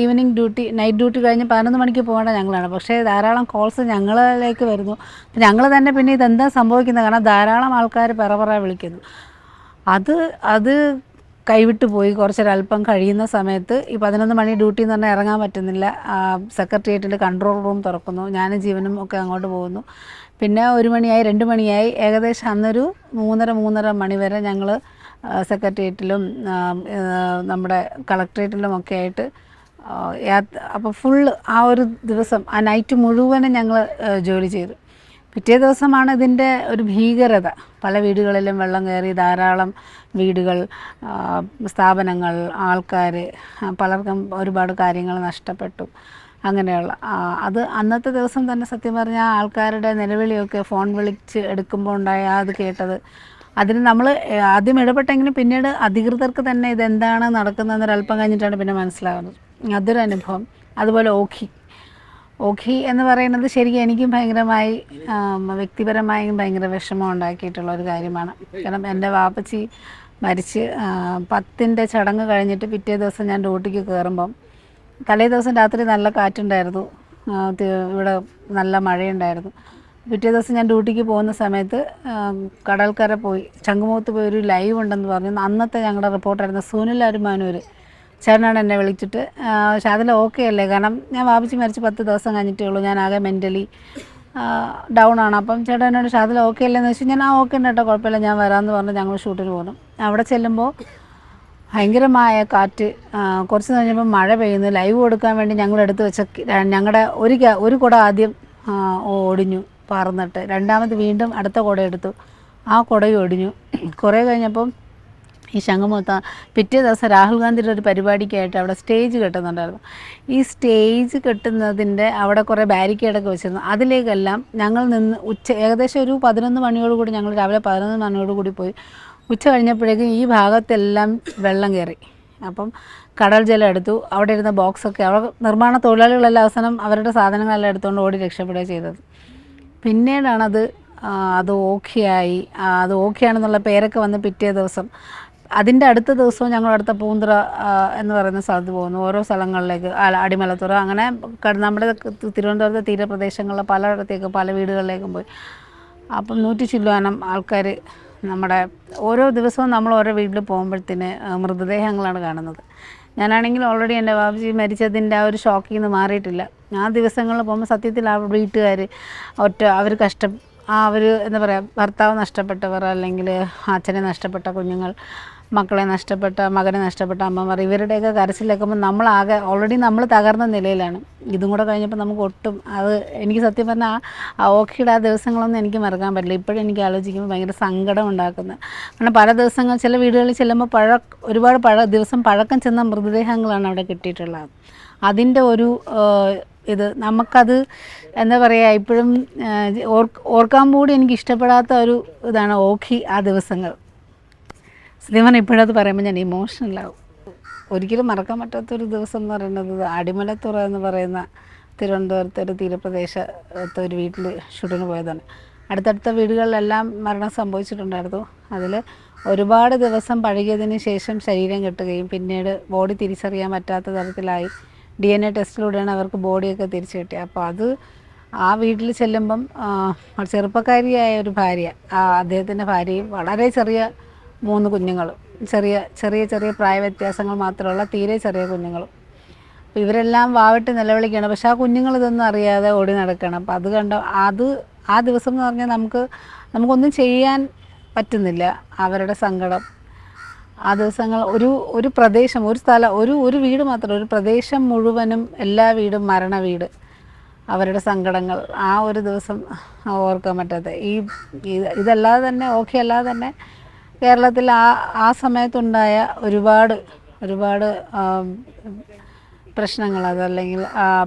നൈറ്റ് ഡ്യൂട്ടി കഴിഞ്ഞ് 11 മണിക്ക് പോകേണ്ട ഞങ്ങളാണ്. പക്ഷേ ധാരാളം കോൾസ് ഞങ്ങളിലേക്ക് വരുന്നു. ഞങ്ങൾ തന്നെ പിന്നെ ഇതെന്താ സംഭവിക്കുന്നത്, കാരണം ധാരാളം ആൾക്കാർ പറ വിളിക്കുന്നു. അത് കൈവിട്ട് പോയി. കുറച്ചൊരല്പം കഴിയുന്ന സമയത്ത് ഈ 11 മണി ഡ്യൂട്ടി എന്ന് പറഞ്ഞാൽ ഇറങ്ങാൻ പറ്റുന്നില്ല. സെക്രട്ടേറിയറ്റിൽ കൺട്രോൾ റൂം തുറക്കുന്നു, ഞാനും ജീവനും ഒക്കെ അങ്ങോട്ട് പോകുന്നു. പിന്നെ 1 മണിയായി, 2 മണിയായി. ഏകദേശം അന്നൊരു 3:30 മണി വരെ ഞങ്ങൾ സെക്രട്ടേറിയറ്റിലും നമ്മുടെ കളക്ട്രേറ്റിലും ഒക്കെ ആയിട്ട് അപ്പോൾ ഫുള്ള് ആ ഒരു ദിവസം ആ നൈറ്റ് മുഴുവനും ഞങ്ങൾ ജോലി ചെയ്തു. പിറ്റേ ദിവസമാണ് ഇതിൻ്റെ ഒരു ഭീകരത. പല വീടുകളിലും വെള്ളം കയറി, ധാരാളം വീടുകൾ, സ്ഥാപനങ്ങൾ, ആൾക്കാർ, പലർക്കും ഒരുപാട് കാര്യങ്ങൾ നഷ്ടപ്പെട്ടു. അങ്ങനെയുള്ള അത് അന്നത്തെ ദിവസം തന്നെ സത്യം പറഞ്ഞാൽ ആൾക്കാരുടെ നിലവിളിയൊക്കെ ഫോൺ വിളിച്ച് എടുക്കുമ്പോൾ ഉണ്ടായ അത് കേട്ടത്, അതിന് നമ്മൾ ആദ്യം ഇടപെട്ടെങ്കിലും പിന്നീട് അധികൃതർക്ക് തന്നെ ഇതെന്താണ് നടക്കുന്നതെന്നൊരല്പം കഴിഞ്ഞിട്ടാണ് പിന്നെ മനസ്സിലാകുന്നത്. അതൊരു അനുഭവം. അതുപോലെ ഓഖി എന്ന് പറയുന്നത് ശരിക്കും എനിക്കും ഭയങ്കരമായി വ്യക്തിപരമായും ഭയങ്കര വിഷമം ഉണ്ടാക്കിയിട്ടുള്ള ഒരു കാര്യമാണ്. കാരണം എൻ്റെ വാപ്പച്ചി മരിച്ച് 10ൻ്റെ ചടങ്ങ് കഴിഞ്ഞിട്ട് പിറ്റേ ദിവസം ഞാൻ ഡ്യൂട്ടിക്ക് കയറുമ്പം, തലേ ദിവസം രാത്രി നല്ല കാറ്റുണ്ടായിരുന്നു, ഇവിടെ നല്ല മഴയുണ്ടായിരുന്നു. പിറ്റേ ദിവസം ഞാൻ ഡ്യൂട്ടിക്ക് പോകുന്ന സമയത്ത് കടൽക്കര പോയി ശംഖുമുഖത്ത് പോയി ഒരു ലൈവ് ഉണ്ടെന്ന് പറഞ്ഞു. അന്നത്തെ ഞങ്ങളുടെ റിപ്പോർട്ടായിരുന്ന സുനിൽ അരുമാനൂർ ചേട്ടനാണ് എന്നെ വിളിച്ചിട്ട്, ഷാദില ഓക്കെ അല്ലേ, കാരണം ഞാൻ വാപ്പിച്ച് മരിച്ച് 10 ദിവസം കഴിഞ്ഞിട്ടേ ഉള്ളൂ, ഞാൻ ആകെ മെൻ്റലി ഡൗൺ ആണ്. അപ്പം ചേട്ടൻ എന്നോട് ഷാദില ഓക്കെ അല്ലേന്ന് വെച്ചാൽ ഞാൻ ഓക്കെ ഉണ്ട് കേട്ടോ, കുഴപ്പമില്ല, ഞാൻ വരാമെന്ന് പറഞ്ഞ് ഞങ്ങൾ ഷൂട്ടിന് പോകുന്നു. അവിടെ ചെല്ലുമ്പോൾ ഭയങ്കരമായ കാറ്റ്, കുറച്ച് കഴിഞ്ഞപ്പോൾ മഴ പെയ്യുന്നു. ലൈവ് കൊടുക്കാൻ വേണ്ടി ഞങ്ങൾ എടുത്ത് വെച്ച ഞങ്ങളുടെ ഒരു കുട ആദ്യം ഒടിഞ്ഞു പറന്നിട്ട്, രണ്ടാമത് വീണ്ടും അടുത്ത കുട എടുത്തു, ആ കുടയും ഒടിഞ്ഞു. കുറേ കഴിഞ്ഞപ്പം ഈ ശംഖുമുഖത്ത് പിറ്റേ ദിവസം രാഹുൽ ഗാന്ധിയുടെ ഒരു പരിപാടിക്കായിട്ട് അവിടെ സ്റ്റേജ് കെട്ടുന്നുണ്ടായിരുന്നു. ഈ സ്റ്റേജ് കെട്ടുന്നതിൻ്റെ അവിടെ കുറേ ബാരിക്കേഡൊക്കെ വെച്ചിരുന്നു. അതിലേക്കെല്ലാം ഞങ്ങൾ നിന്ന് ഏകദേശം ഒരു 11 മണിയോടുകൂടി, ഞങ്ങൾ രാവിലെ 11 മണിയോടുകൂടി പോയി. ഉച്ച കഴിഞ്ഞപ്പോഴേക്കും ഈ ഭാഗത്തെല്ലാം വെള്ളം കയറി. അപ്പം കടൽ ജലം എടുത്തു. അവിടെ ഇരുന്ന ബോക്സൊക്കെ, അവിടെ നിർമ്മാണ തൊഴിലാളികളെല്ലാം അവസാനം അവരുടെ സാധനങ്ങളെല്ലാം എടുത്തുകൊണ്ട് ഓടി രക്ഷപ്പെടുകയാണ് ചെയ്തത്. പിന്നീടാണത് അത് ഓക്കെയായി, അത് ഓക്കെയാണെന്നുള്ള പേരൊക്കെ വന്ന് പിറ്റേ ദിവസം, അതിൻ്റെ അടുത്ത ദിവസവും ഞങ്ങൾ അടുത്ത പൂന്തുറ എന്ന് പറയുന്ന സ്ഥലത്ത് പോകുന്നു. ഓരോ സ്ഥലങ്ങളിലേക്ക്, അടിമലത്തുറ, അങ്ങനെ നമ്മുടെ തിരുവനന്തപുരത്തെ തീരപ്രദേശങ്ങളിലെ പലയിടത്തേക്കും പല വീടുകളിലേക്കും പോയി. അപ്പം 100 ചില്ലുവാനം ആൾക്കാർ, നമ്മുടെ ഓരോ ദിവസവും നമ്മൾ ഓരോ വീട്ടിൽ പോകുമ്പോഴത്തേന് മൃതദേഹങ്ങളാണ് കാണുന്നത്. ഞാനാണെങ്കിൽ ഓൾറെഡി എൻ്റെ വാപ്പച്ചി മരിച്ചതിൻ്റെ ആ ഒരു ഷോക്കിൽ നിന്ന് മാറിയിട്ടില്ല. ആ ദിവസങ്ങളിൽ പോകുമ്പോൾ സത്യത്തിൽ ആ വീട്ടുകാർ അവർ അവർ എന്താ പറയുക, ഭർത്താവ് നഷ്ടപ്പെട്ടവർ, അല്ലെങ്കിൽ അച്ഛനെ നഷ്ടപ്പെട്ട കുഞ്ഞുങ്ങൾ, മക്കളെ നഷ്ടപ്പെട്ട, മകനെ നഷ്ടപ്പെട്ട അമ്മമാർ, ഇവരുടെയൊക്കെ കരച്ചിലേക്കുമ്പോൾ നമ്മളാകെ ഓൾറെഡി നമ്മൾ തകർന്ന നിലയിലാണ്. ഇതും കൂടെ കഴിഞ്ഞപ്പോൾ നമുക്ക് ഒട്ടും, അത് എനിക്ക് സത്യം പറഞ്ഞാൽ ആ ഓഖിയുടെ ആ ദിവസങ്ങളൊന്നും എനിക്ക് മറക്കാൻ പറ്റില്ല. ഇപ്പോഴും എനിക്ക് ആലോചിക്കുമ്പോൾ ഭയങ്കര സങ്കടം ഉണ്ടാക്കുന്നത്. കാരണം പല ദിവസങ്ങൾ ചില വീടുകളിൽ ചെല്ലുമ്പോൾ ഒരുപാട് ദിവസം പഴക്കം ചെന്ന മൃതദേഹങ്ങളാണ് അവിടെ കിട്ടിയിട്ടുള്ളത്. അതിൻ്റെ ഒരു ഇത് നമുക്കത് എന്താ പറയുക, ഇപ്പോഴും ഓർക്കാൻ കൂടി എനിക്ക് ഇഷ്ടപ്പെടാത്ത ഒരു ഇതാണ് ഓഖി ആ ദിവസങ്ങൾ. സത്യം ഇപ്പോഴത് പറയുമ്പോൾ ഞാൻ ഇമോഷണലാവും. ഒരിക്കലും മറക്കാൻ പറ്റാത്തൊരു ദിവസം എന്ന് പറയുന്നത് അടിമലത്തുറ എന്ന് പറയുന്ന തിരുവനന്തപുരത്തെ ഒരു തീരപ്രദേശത്തെ ഒരു വീട്ടിൽ ഷൂട്ടിന് പോയതാണ്. അടുത്തടുത്ത വീടുകളിലെല്ലാം മരണം സംഭവിച്ചിട്ടുണ്ടായിരുന്നു. അതിൽ ഒരുപാട് ദിവസം പഴകിയതിന് ശേഷം ശരീരം കെട്ടുകയും പിന്നീട് ബോഡി തിരിച്ചറിയാൻ പറ്റാത്ത തരത്തിലായി. DNA ടെസ്റ്റിലൂടെയാണ് അവർക്ക് ബോഡിയൊക്കെ തിരിച്ചു കിട്ടിയത്. അപ്പോൾ അത് ആ വീട്ടിൽ ചെല്ലുമ്പം ചെറുപ്പക്കാരിയായ ഒരു ഭാര്യ, അദ്ദേഹത്തിൻ്റെ ഭാര്യയും വളരെ ചെറിയ 3 കുഞ്ഞുങ്ങളും, ചെറിയ പ്രായ വ്യത്യാസങ്ങൾ മാത്രമുള്ള തീരെ ചെറിയ കുഞ്ഞുങ്ങളും. അപ്പോൾ ഇവരെല്ലാം വാവിട്ട് നിലവിളിക്കുകയാണ്. പക്ഷേ ആ കുഞ്ഞുങ്ങൾ ഇതൊന്നും അറിയാതെ ഓടി നടക്കണം. അപ്പോൾ അത് കണ്ട ആ ദിവസം എന്ന് പറഞ്ഞാൽ നമുക്കൊന്നും ചെയ്യാൻ പറ്റുന്നില്ല. അവരുടെ സങ്കടം ആ ദിവസങ്ങൾ ഒരു പ്രദേശം, ഒരു സ്ഥലം, ഒരു വീട് മാത്രം, ഒരു പ്രദേശം മുഴുവനും, എല്ലാ വീടും മരണ വീട്, അവരുടെ സങ്കടങ്ങൾ ആ ഒരു ദിവസം ഓർക്കാൻ പറ്റാത്ത. ഇതല്ലാതെ തന്നെ ഓക്കെ അല്ലാതെ തന്നെ കേരളത്തിൽ ആ സമയത്തുണ്ടായ ഒരുപാട് പ്രശ്നങ്ങൾ, അതല്ലെങ്കിൽ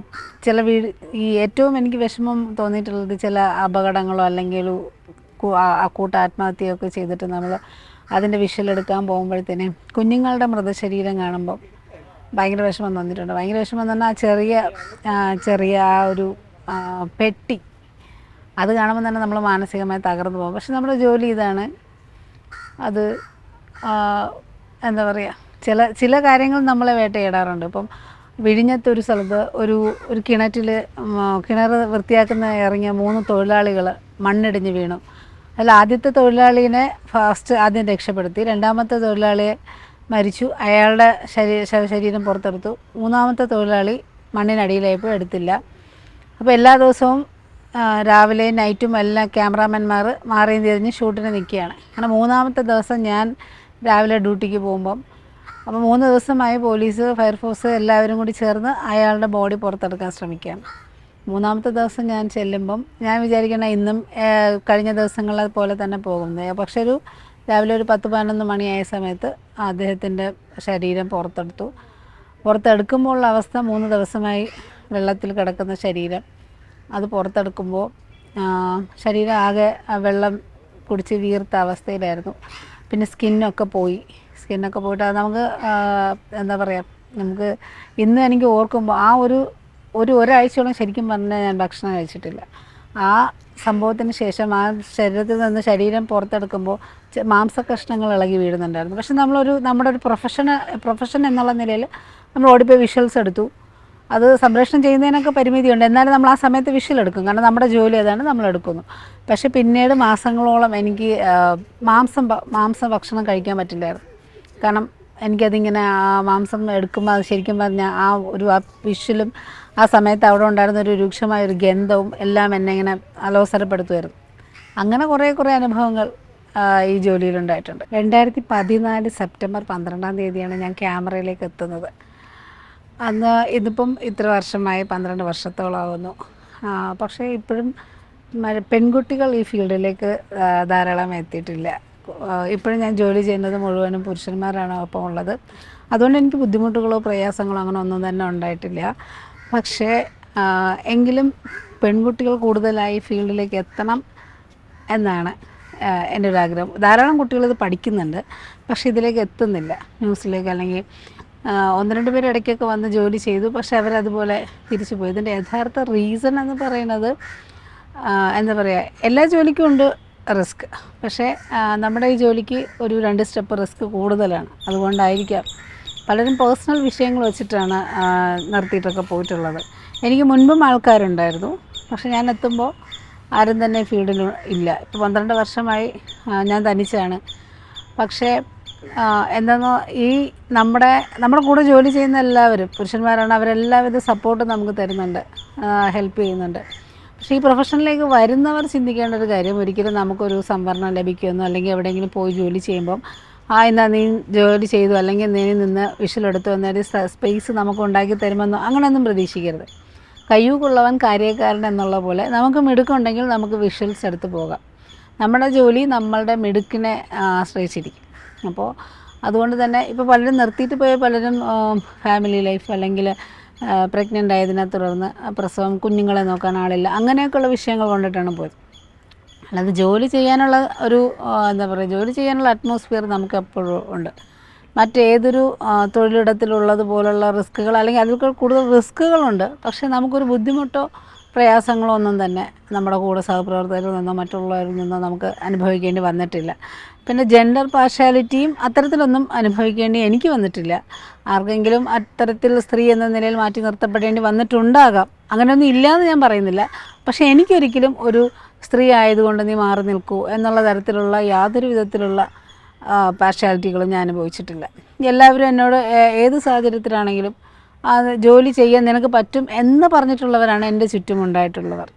ചില ഈ ഏറ്റവും എനിക്ക് വിഷമം തോന്നിയിട്ടുള്ളത് ചില അപകടങ്ങളോ അല്ലെങ്കിൽ കൂട്ട ആത്മഹത്യയൊക്കെ ചെയ്തിട്ട് നമ്മൾ അതിൻ്റെ വിഷ്വലെടുക്കാൻ പോകുമ്പോഴത്തേന് കുഞ്ഞുങ്ങളുടെ മൃതശരീരം കാണുമ്പോൾ ഭയങ്കര വിഷമം തോന്നിയിട്ടുണ്ട്. ഭയങ്കര വിഷമം എന്ന് പറഞ്ഞാൽ ചെറിയ ആ ഒരു പെട്ടി, അത് കാണുമ്പോൾ തന്നെ നമ്മൾ മാനസികമായി തകർന്നു പോകും. പക്ഷെ നമ്മുടെ ജോലി ഇതാണ്. അത് എന്താ പറയുക, ചില കാര്യങ്ങൾ നമ്മളെ വേട്ടയിടാറുണ്ട്. ഇപ്പം വിഴിഞ്ഞത്തൊരു സ്ഥലത്ത് ഒരു കിണർ വൃത്തിയാക്കുന്ന ഇറങ്ങിയ 3 തൊഴിലാളികൾ മണ്ണിടിഞ്ഞ് വീണു. അതിൽ ആദ്യത്തെ തൊഴിലാളീനെ ആദ്യം രക്ഷപ്പെടുത്തി, രണ്ടാമത്തെ തൊഴിലാളിയെ മരിച്ചു, അയാളുടെ ശരീരം പുറത്തെടുത്തു. 3ാമത്തെ തൊഴിലാളി മണ്ണിനടിയിലായപ്പോൾ എടുത്തില്ല. അപ്പോൾ എല്ലാ ദിവസവും രാവിലെയും നൈറ്റും എല്ലാം ക്യാമറാമാൻമാർ മാറിയും തിരിഞ്ഞ് ഷൂട്ടിന് നിൽക്കുകയാണ്. കാരണം 3ാമത്തെ ദിവസം ഞാൻ രാവിലെ ഡ്യൂട്ടിക്ക് പോകുമ്പം അപ്പോൾ 3 ദിവസമായി പോലീസ്, ഫയർഫോഴ്സ് എല്ലാവരും കൂടി ചേർന്ന് അയാളുടെ ബോഡി പുറത്തെടുക്കാൻ ശ്രമിക്കുകയാണ്. 3-ാമത്തെ ദിവസം ഞാൻ ചെല്ലുമ്പം ഞാൻ വിചാരിക്കണ ഇന്നും കഴിഞ്ഞ ദിവസങ്ങളെ പോലെ തന്നെ പോകുന്നത്. പക്ഷേ രാവിലെ ഒരു 10-11 മണിയായ സമയത്ത് അദ്ദേഹത്തിൻ്റെ ശരീരം പുറത്തെടുക്കുമ്പോഴുള്ള അവസ്ഥ 3 ദിവസമായി വെള്ളത്തിൽ കിടക്കുന്ന ശരീരം അത് പുറത്തെടുക്കുമ്പോൾ ശരീരം ആകെ വെള്ളം കുടിച്ച് വീർത്ത അവസ്ഥയിലായിരുന്നു. പിന്നെ സ്കിന്നൊക്കെ പോയിട്ട് അത് നമുക്ക് എന്താ പറയുക, നമുക്ക് ഇന്ന് എനിക്ക് ഓർക്കുമ്പോൾ ആ ഒരാഴ്ചയോളം ശരിക്കും പറഞ്ഞാൽ ഞാൻ ഭക്ഷണം കഴിച്ചിട്ടില്ല. ആ സംഭവത്തിന് ശേഷം ആ ശരീരത്തിൽ നിന്ന് ശരീരം പുറത്തെടുക്കുമ്പോൾ മാംസകഷ്ണങ്ങൾ ഇളകി വീഴുന്നുണ്ടായിരുന്നു. പക്ഷെ നമ്മുടെ ഒരു പ്രൊഫഷൻ എന്നുള്ള നിലയിൽ നമ്മൾ ഓടിപ്പോയി വിഷ്വൽസ് എടുത്തു. അത് സംപ്രേഷണം ചെയ്യുന്നതിനൊക്കെ പരിമിതിയുണ്ട്, എന്നാലും നമ്മൾ ആ സമയത്ത് വിഷ്വൽ എടുക്കും, കാരണം നമ്മുടെ ജോലി അതാണ്, നമ്മൾ എടുക്കുന്നു. പക്ഷെ പിന്നീട് മാസങ്ങളോളം എനിക്ക് മാംസ ഭക്ഷണം കഴിക്കാൻ പറ്റില്ലായിരുന്നു. കാരണം എനിക്കതിങ്ങനെ മാംസം എടുക്കുമ്പോൾ അത് ശരിക്കും പറഞ്ഞാൽ ആ വിഷ്വലും ആ സമയത്ത് അവിടെ ഉണ്ടായിരുന്ന ഒരു രൂക്ഷമായൊരു ഗന്ധവും എല്ലാം എന്നെ ഇങ്ങനെ അലോസരപ്പെടുത്തുമായിരുന്നു. അങ്ങനെ കുറേ അനുഭവങ്ങൾ ഈ ജോലിയിലുണ്ടായിട്ടുണ്ട്. 2014 സെപ്റ്റംബർ 12-ാം തീയതിയാണ് ഞാൻ ക്യാമറയിലേക്ക് എത്തുന്നത്. അന്ന് ഇതിപ്പം ഇത്ര വർഷമായി, 12 വർഷത്തോളമാകുന്നു. പക്ഷേ ഇപ്പോഴും പെൺകുട്ടികൾ ഈ ഫീൽഡിലേക്ക് ധാരാളം എത്തിയിട്ടില്ല. ഇപ്പോഴും ഞാൻ ജോലി ചെയ്യുന്നത് മുഴുവനും പുരുഷന്മാരാണ് ഒപ്പം ഉള്ളത്. അതുകൊണ്ട് എനിക്ക് ബുദ്ധിമുട്ടുകളോ പ്രയാസങ്ങളോ അങ്ങനെ ഒന്നും തന്നെ ഉണ്ടായിട്ടില്ല. പക്ഷേ എങ്കിലും പെൺകുട്ടികൾ കൂടുതലായി ഫീൽഡിലേക്ക് എത്തണം എന്നാണ് എൻ്റെ ഒരു ആഗ്രഹം. ധാരാളം കുട്ടികൾ ഇത് പഠിക്കുന്നുണ്ട്, പക്ഷേ ഇതിലേക്ക് എത്തുന്നില്ല. ന്യൂസിലേക്ക് അല്ലെങ്കിൽ 1-2 പേര് ഇടയ്ക്കൊക്കെ വന്ന് ജോലി ചെയ്തു, പക്ഷെ അവരതുപോലെ തിരിച്ചു പോയി. ഇതിൻ്റെ യഥാർത്ഥ റീസൺ എന്ന് പറയുന്നത് എന്താ പറയുക, എല്ലാ ജോലിക്കും ഉണ്ട് റിസ്ക്. പക്ഷേ നമ്മുടെ ഈ ജോലിക്ക് ഒരു 2 സ്റ്റെപ്പ് റിസ്ക് കൂടുതലാണ്. അതുകൊണ്ടായിരിക്കാം പലരും പേഴ്സണൽ വിഷയങ്ങൾ വെച്ചിട്ടാണ് നിർത്തിയിട്ടൊക്കെ പോയിട്ടുള്ളത്. എനിക്ക് മുൻപും ആൾക്കാരുണ്ടായിരുന്നു, പക്ഷെ ഞാൻ എത്തുമ്പോൾ ആരും തന്നെ ഫീൽഡിൽ ഇല്ല. ഇപ്പോൾ 12 വർഷമായി ഞാൻ തനിച്ചാണ്. പക്ഷേ എന്താണെന്നോ, ഈ നമ്മുടെ കൂടെ ജോലി ചെയ്യുന്ന എല്ലാവരും പുരുഷന്മാരാണ്. അവരെല്ലാവിധ സപ്പോർട്ടും നമുക്ക് തരുന്നുണ്ട്, ഹെൽപ്പ് ചെയ്യുന്നുണ്ട്. പക്ഷേ ഈ പ്രൊഫഷനിലേക്ക് വരുന്നവർ ചിന്തിക്കേണ്ട ഒരു കാര്യം, ഒരിക്കലും നമുക്കൊരു സംവരണം ലഭിക്കുമെന്നോ അല്ലെങ്കിൽ എവിടെയെങ്കിലും പോയി ജോലി ചെയ്യുമ്പം എന്നാ നീ ജോലി ചെയ്തു അല്ലെങ്കിൽ നീ നിന്ന് വിഷ്വലെടുത്തു എന്നൊരു സ്പേസ് നമുക്ക് ഉണ്ടാക്കി തരുമെന്നോ അങ്ങനെയൊന്നും പ്രതീക്ഷിക്കരുത്. കയ്യൂക്കുള്ളവൻ കാര്യക്കാരൻ എന്നുള്ള പോലെ നമുക്ക് മിടുക്കുണ്ടെങ്കിൽ നമുക്ക് വിഷ്വൽസ് എടുത്ത് പോകാം. നമ്മുടെ ജോലി നമ്മളുടെ മിടുക്കിനെ ആശ്രയിച്ചിരിക്കും. അപ്പോൾ അതുകൊണ്ട് തന്നെ ഇപ്പോൾ പലരും നിർത്തിയിട്ട് പോയ പലരും ഫാമിലി ലൈഫ് അല്ലെങ്കിൽ പ്രഗ്നൻ്റ് ആയതിനെ തുടർന്ന് പ്രസവം, കുഞ്ഞുങ്ങളെ നോക്കാൻ ആളില്ല, അങ്ങനെയൊക്കെയുള്ള വിഷയങ്ങൾ കൊണ്ടിട്ടാണ് പോയത്. അല്ലാതെ ജോലി ചെയ്യാനുള്ള എന്താ പറയുക, ജോലി ചെയ്യാനുള്ള അറ്റ്മോസ്ഫിയർ നമുക്ക് എപ്പോഴും ഉണ്ട്. മറ്റേതൊരു തൊഴിലിടത്തിലുള്ളതുപോലുള്ള റിസ്ക്കുകൾ അല്ലെങ്കിൽ അതിൽ കൂടുതൽ റിസ്ക്കുകളുണ്ട്, പക്ഷേ നമുക്കൊരു ബുദ്ധിമുട്ടോ പ്രയാസങ്ങളോ ഒന്നും തന്നെ നമ്മുടെ കൂടെ സഹപ്രവർത്തകരിൽ നിന്നോ മറ്റുള്ളവരിൽ നിന്നോ നമുക്ക് അനുഭവിക്കേണ്ടി വന്നിട്ടില്ല. പിന്നെ ജെൻഡർ പാർഷ്യാലിറ്റിയും അത്തരത്തിലൊന്നും അനുഭവിക്കേണ്ടി എനിക്ക് വന്നിട്ടില്ല. ആർക്കെങ്കിലും അത്തരത്തിൽ സ്ത്രീ എന്ന നിലയിൽ മാറ്റി നിർത്തപ്പെടേണ്ടി വന്നിട്ടുണ്ടാകാം, അങ്ങനെയൊന്നും ഇല്ലയെന്ന് ഞാൻ പറയുന്നില്ല. പക്ഷേ എനിക്കൊരിക്കലും ഒരു സ്ത്രീ ആയതുകൊണ്ട് നീ മാറി നിൽക്കൂ എന്നുള്ള തരത്തിലുള്ള യാതൊരു വിധത്തിലുള്ള പാർഷ്യാലിറ്റികളും ഞാൻ അനുഭവിച്ചിട്ടില്ല. എല്ലാവരും എന്നോട് ഏത് സാഹചര്യത്തിലാണെങ്കിലും ജോലി ചെയ്യാൻ നിനക്ക് പറ്റും എന്ന് പറഞ്ഞിട്ടുള്ളവരാണ് എൻ്റെ ചുറ്റുമുണ്ടായിട്ടുള്ളവർ.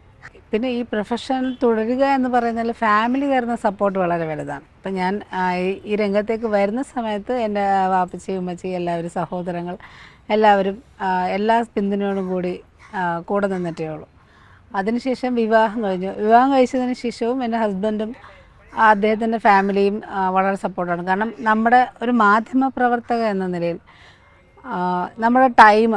പിന്നെ ഈ പ്രൊഫഷൻ തുടരുക എന്ന് പറയുന്നതിൽ ഫാമിലി തരുന്ന സപ്പോർട്ട് വളരെ വലുതാണ്. അപ്പം ഞാൻ ഈ രംഗത്തേക്ക് വരുന്ന സമയത്ത് എൻ്റെ വാപ്പച്ചി, ഉമ്മച്ചി, എല്ലാവരും, സഹോദരങ്ങൾ എല്ലാവരും എല്ലാ പിന്തുണയോടും കൂടെ നിന്നിട്ടേ ഉള്ളൂ. അതിനുശേഷം വിവാഹം കഴിച്ചതിന് ശേഷവും എൻ്റെ ഹസ്ബൻഡും അദ്ദേഹത്തിൻ്റെ ഫാമിലിയും വളരെ സപ്പോർട്ടാണ്. കാരണം നമ്മുടെ ഒരു മാധ്യമ പ്രവർത്തക എന്ന നിലയിൽ നമ്മുടെ ടൈം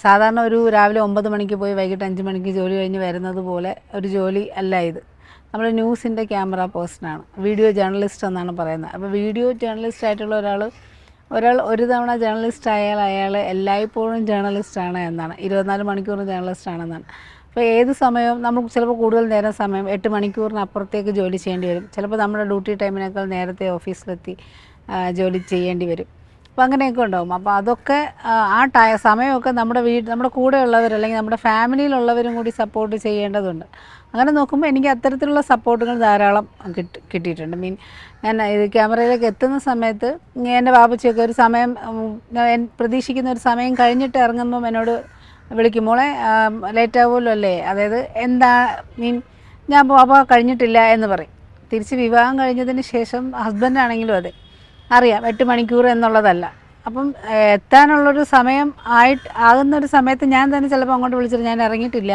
സാധാരണ രാവിലെ 9 മണിക്ക് പോയി വൈകിട്ട് 5 മണിക്ക് ജോലി കഴിഞ്ഞ് വരുന്നത് പോലെ ഒരു ജോലി അല്ല ഇത്. നമ്മൾ ന്യൂസിൻ്റെ ക്യാമറ പേഴ്സണാണ്, വീഡിയോ ജേർണലിസ്റ്റ് എന്നാണ് പറയുന്നത്. അപ്പോൾ വീഡിയോ ജേർണലിസ്റ്റ് ആയിട്ടുള്ള ഒരാൾ ഒരു തവണ ജേർണലിസ്റ്റ് ആയാൽ അയാൾ എല്ലായ്പ്പോഴും ജേർണലിസ്റ്റാണ് എന്നാണ്, 24 മണിക്കൂറും ജേർണലിസ്റ്റ് ആണെന്നാണ്. അപ്പോൾ ഏത് സമയവും നമുക്ക് ചിലപ്പോൾ കൂടുതൽ നേരം സമയം 8 മണിക്കൂറിനപ്പുറത്തേക്ക് ജോലി ചെയ്യേണ്ടി വരും. ചിലപ്പോൾ നമ്മുടെ ഡ്യൂട്ടി ടൈമിനേക്കാൾ നേരത്തെ ഓഫീസിലെത്തി ജോലി ചെയ്യേണ്ടി വരും. അപ്പോൾ അങ്ങനെയൊക്കെ ഉണ്ടാകും. അപ്പോൾ അതൊക്കെ സമയമൊക്കെ നമ്മുടെ കൂടെയുള്ളവർ അല്ലെങ്കിൽ നമ്മുടെ ഫാമിലിയിലുള്ളവരും കൂടി സപ്പോർട്ട് ചെയ്യേണ്ടതുണ്ട്. അങ്ങനെ നോക്കുമ്പോൾ എനിക്ക് അത്തരത്തിലുള്ള സപ്പോർട്ടുകൾ ധാരാളം കിട്ടിയിട്ടുണ്ട്. ഞാൻ ക്യാമറയിലേക്ക് എത്തുന്ന സമയത്ത് എൻ്റെ ബാബച്ചിയൊക്കെ ഒരു സമയം പ്രതീക്ഷിക്കുന്ന ഒരു സമയം കഴിഞ്ഞിട്ട് ഇറങ്ങുമ്പം എന്നോട് വിളിക്കും, മോളെ ലേറ്റ് ആവുമല്ലോ അല്ലേ, അതായത് ഞാൻ അപ്പോൾ കഴിഞ്ഞിട്ടില്ല എന്ന് പറയും. തിരിച്ച് വിവാഹം കഴിഞ്ഞതിന് ശേഷം ഹസ്ബൻഡാണെങ്കിലും അതെ അറിയാം 8 മണിക്കൂർ എന്നുള്ളതല്ല, അപ്പം എത്താനുള്ളൊരു സമയം ആകുന്നൊരു സമയത്ത് ഞാൻ തന്നെ ചിലപ്പോൾ അങ്ങോട്ട് വിളിച്ചിട്ട് ഞാൻ ഇറങ്ങിയിട്ടില്ല,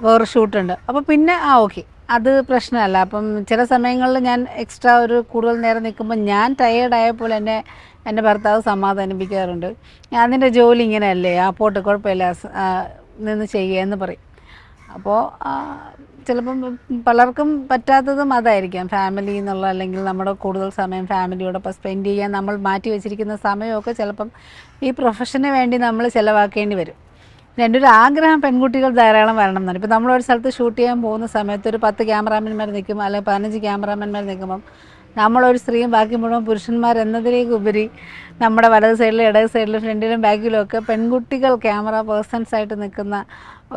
വേറെ ഷൂട്ടുണ്ട്. അപ്പോൾ പിന്നെ ഓക്കെ, അത് പ്രശ്നമല്ല. അപ്പം ചില സമയങ്ങളിൽ ഞാൻ എക്സ്ട്രാ ഒരു കൂടുതൽ നേരം നിൽക്കുമ്പോൾ ഞാൻ ടയേർഡായപ്പോൾ എൻ്റെ ഭർത്താവ് സമാധാനിപ്പിക്കാറുണ്ട്. അതിൻ്റെ ജോലി ഇങ്ങനെയല്ലേ, പോട്ടെ കുഴപ്പമില്ല, നിന്ന് ചെയ്യുക എന്ന് പറയും. അപ്പോൾ ചിലപ്പം പലർക്കും പറ്റാത്തതും അതായിരിക്കാം, ഫാമിലി എന്നുള്ള, അല്ലെങ്കിൽ നമ്മുടെ കൂടുതൽ സമയം ഫാമിലിയോടൊപ്പം സ്പെൻഡ് ചെയ്യാൻ നമ്മൾ മാറ്റി വെച്ചിരിക്കുന്ന സമയമൊക്കെ ചിലപ്പം ഈ പ്രൊഫഷന് വേണ്ടി നമ്മൾ ചിലവാക്കേണ്ടി വരും. എൻ്റെ ഒരു ആഗ്രഹം പെൺകുട്ടികൾ ധാരാളം വരണം എന്നാണ്. ഇപ്പോൾ നമ്മളൊരു സ്ഥലത്ത് ഷൂട്ട് ചെയ്യാൻ പോകുന്ന സമയത്ത് ഒരു 10 ക്യാമറാമാൻമാർ നിൽക്കും, അല്ലെങ്കിൽ 15 ക്യാമറാമാൻമാർ നിൽക്കുമ്പം നമ്മളൊരു സ്ത്രീയും ബാക്കി മുഴുവൻ പുരുഷന്മാരെന്നതിലേക്ക് ഉപരി നമ്മുടെ വലത് സൈഡിലും ഇടത് സൈഡിലും ഫ്രണ്ടിലും ബാക്കിലും ഒക്കെ പെൺകുട്ടികൾ ക്യാമറ പേഴ്സൺസായിട്ട് നിൽക്കുന്ന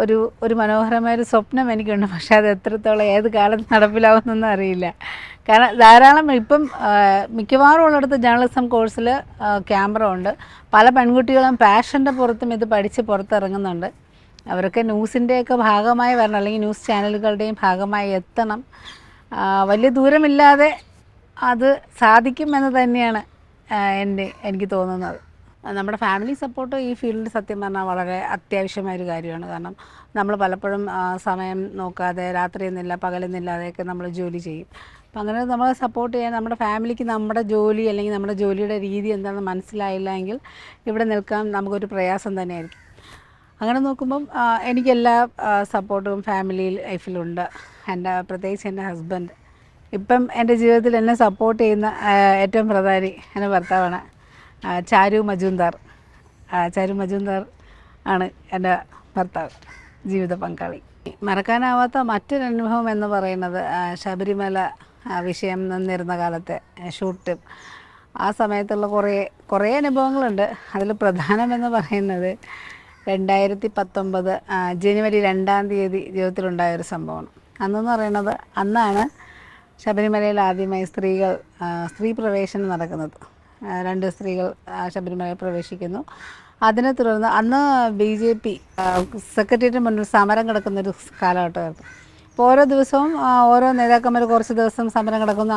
ഒരു മനോഹരമായൊരു സ്വപ്നം എനിക്കുണ്ട്. പക്ഷേ അത് എത്രത്തോളം ഏത് കാലത്ത് നടപ്പിലാവുമെന്നൊന്നും അറിയില്ല. കാരണം ധാരാളം ഇപ്പം മിക്കവാറും ഉള്ളിടത്ത് ജേർണലിസം കോഴ്സിൽ ക്യാമറ ഉണ്ട്. പല പെൺകുട്ടികളും പാഷൻ്റെ പുറത്തും ഇത് പഠിച്ച് പുറത്തിറങ്ങുന്നുണ്ട്. അവരൊക്കെ ന്യൂസിൻ്റെയൊക്കെ ഭാഗമായി വരണം, അല്ലെങ്കിൽ ന്യൂസ് ചാനലുകളുടെയും ഭാഗമായി എത്തണം. വലിയ ദൂരമില്ലാതെ അത് സാധിക്കുമെന്ന് തന്നെയാണ് എനിക്ക് തോന്നുന്നത്. നമ്മുടെ ഫാമിലി സപ്പോർട്ട് ഈ ഫീൽഡിൽ സത്യം പറഞ്ഞാൽ വളരെ അത്യാവശ്യമായൊരു കാര്യമാണ്. കാരണം നമ്മൾ പലപ്പോഴും സമയം നോക്കാതെ രാത്രിയെന്നില്ല പകലെന്നില്ലാതെയൊക്കെ നമ്മൾ ജോലി ചെയ്യും. അപ്പം അങ്ങനെ നമ്മളെ സപ്പോർട്ട് ചെയ്യാൻ നമ്മുടെ ഫാമിലിക്ക് നമ്മുടെ ജോലി അല്ലെങ്കിൽ നമ്മുടെ ജോലിയുടെ രീതി എന്താണെന്ന് മനസ്സിലായില്ല എങ്കിൽ ഇവിടെ നിൽക്കാൻ നമുക്കൊരു പ്രയാസം തന്നെയായിരിക്കും. അങ്ങനെ നോക്കുമ്പം എനിക്കെല്ലാ സപ്പോർട്ടും ഫാമിലി ലൈഫിലുണ്ട്. പ്രത്യേകിച്ച് എൻ്റെ ഹസ്ബൻഡ് ഇപ്പം എൻ്റെ ജീവിതത്തിൽ എന്നെ സപ്പോർട്ട് ചെയ്യുന്ന ഏറ്റവും പ്രധാനി എൻ്റെ ഭർത്താവാണ്. ചാരു മജുംദാർ ആണ് എൻ്റെ ഭർത്താവ്, ജീവിത പങ്കാളി. മറക്കാനാവാത്ത മറ്റൊരനുഭവം എന്ന് പറയുന്നത് ശബരിമല വിഷയം നിന്നിരുന്ന കാലത്തെ ഷൂട്ട്. ആ സമയത്തുള്ള കുറേ അനുഭവങ്ങളുണ്ട്. അതിൽ പ്രധാനമെന്ന് പറയുന്നത് 2019 ജനുവരി 2-ാം തീയതി ജീവിതത്തിലുണ്ടായൊരു സംഭവമാണ്. അന്നെന്ന് പറയുന്നത് അന്നാണ് ശബരിമലയിൽ ആദ്യമായി സ്ത്രീ പ്രവേശനം നടക്കുന്നത്. 2 സ്ത്രീകൾ ശബരിമലയിൽ പ്രവേശിക്കുന്നു. അതിനെ തുടർന്ന് അന്ന് BJP സെക്രട്ടേറിയറ്റിന് മുന്നിൽ സമരം കിടക്കുന്നൊരു കാലഘട്ടമായിരുന്നു. അപ്പോൾ ഓരോ ദിവസവും ഓരോ നേതാക്കന്മാർ കുറച്ച് ദിവസം സമരം കിടക്കുന്നു.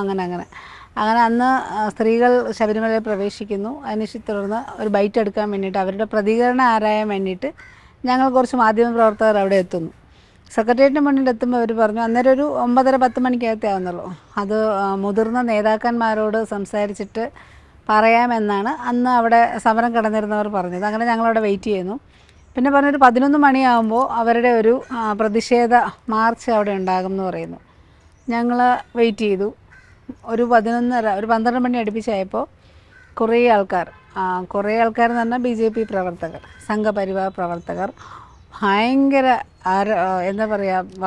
അങ്ങനെ അന്ന് സ്ത്രീകൾ ശബരിമലയിൽ പ്രവേശിക്കുന്നു. അതിനെ തുടർന്ന് ഒരു ബൈറ്റ് എടുക്കാൻ വേണ്ടിയിട്ട്, അവരുടെ പ്രതികരണം ആരായാൻ വേണ്ടിയിട്ട് ഞങ്ങൾ കുറച്ച് മാധ്യമപ്രവർത്തകർ അവിടെ എത്തുന്നു. സെക്രട്ടേറിയറ്റിന് മുന്നിൽ എത്തുമ്പോൾ അവർ പറഞ്ഞു, അന്നേരം ഒരു 9:30-10 മണിക്കകത്തേ ആവുന്നുള്ളൂ, അത് മുതിർന്ന നേതാക്കന്മാരോട് സംസാരിച്ചിട്ട് പറയാമെന്നാണ് അന്ന് അവിടെ സമരം കിടന്നിരുന്നവർ പറഞ്ഞത്. അങ്ങനെ ഞങ്ങളവിടെ വെയിറ്റ് ചെയ്യുന്നു. പിന്നെ പറഞ്ഞൊരു 11 മണിയാകുമ്പോൾ അവരുടെ ഒരു പ്രതിഷേധ മാർച്ച് അവിടെ ഉണ്ടാകും എന്ന് പറയുന്നു. ഞങ്ങൾ വെയിറ്റ് ചെയ്തു. ഒരു 12 മണി അടുപ്പിച്ചായപ്പോൾ കുറേ ആൾക്കാർ എന്ന് പറഞ്ഞാൽ BJP പ്രവർത്തകർ, സംഘപരിവാർ പ്രവർത്തകർ, ഭയങ്കര എന്താ പറയുക,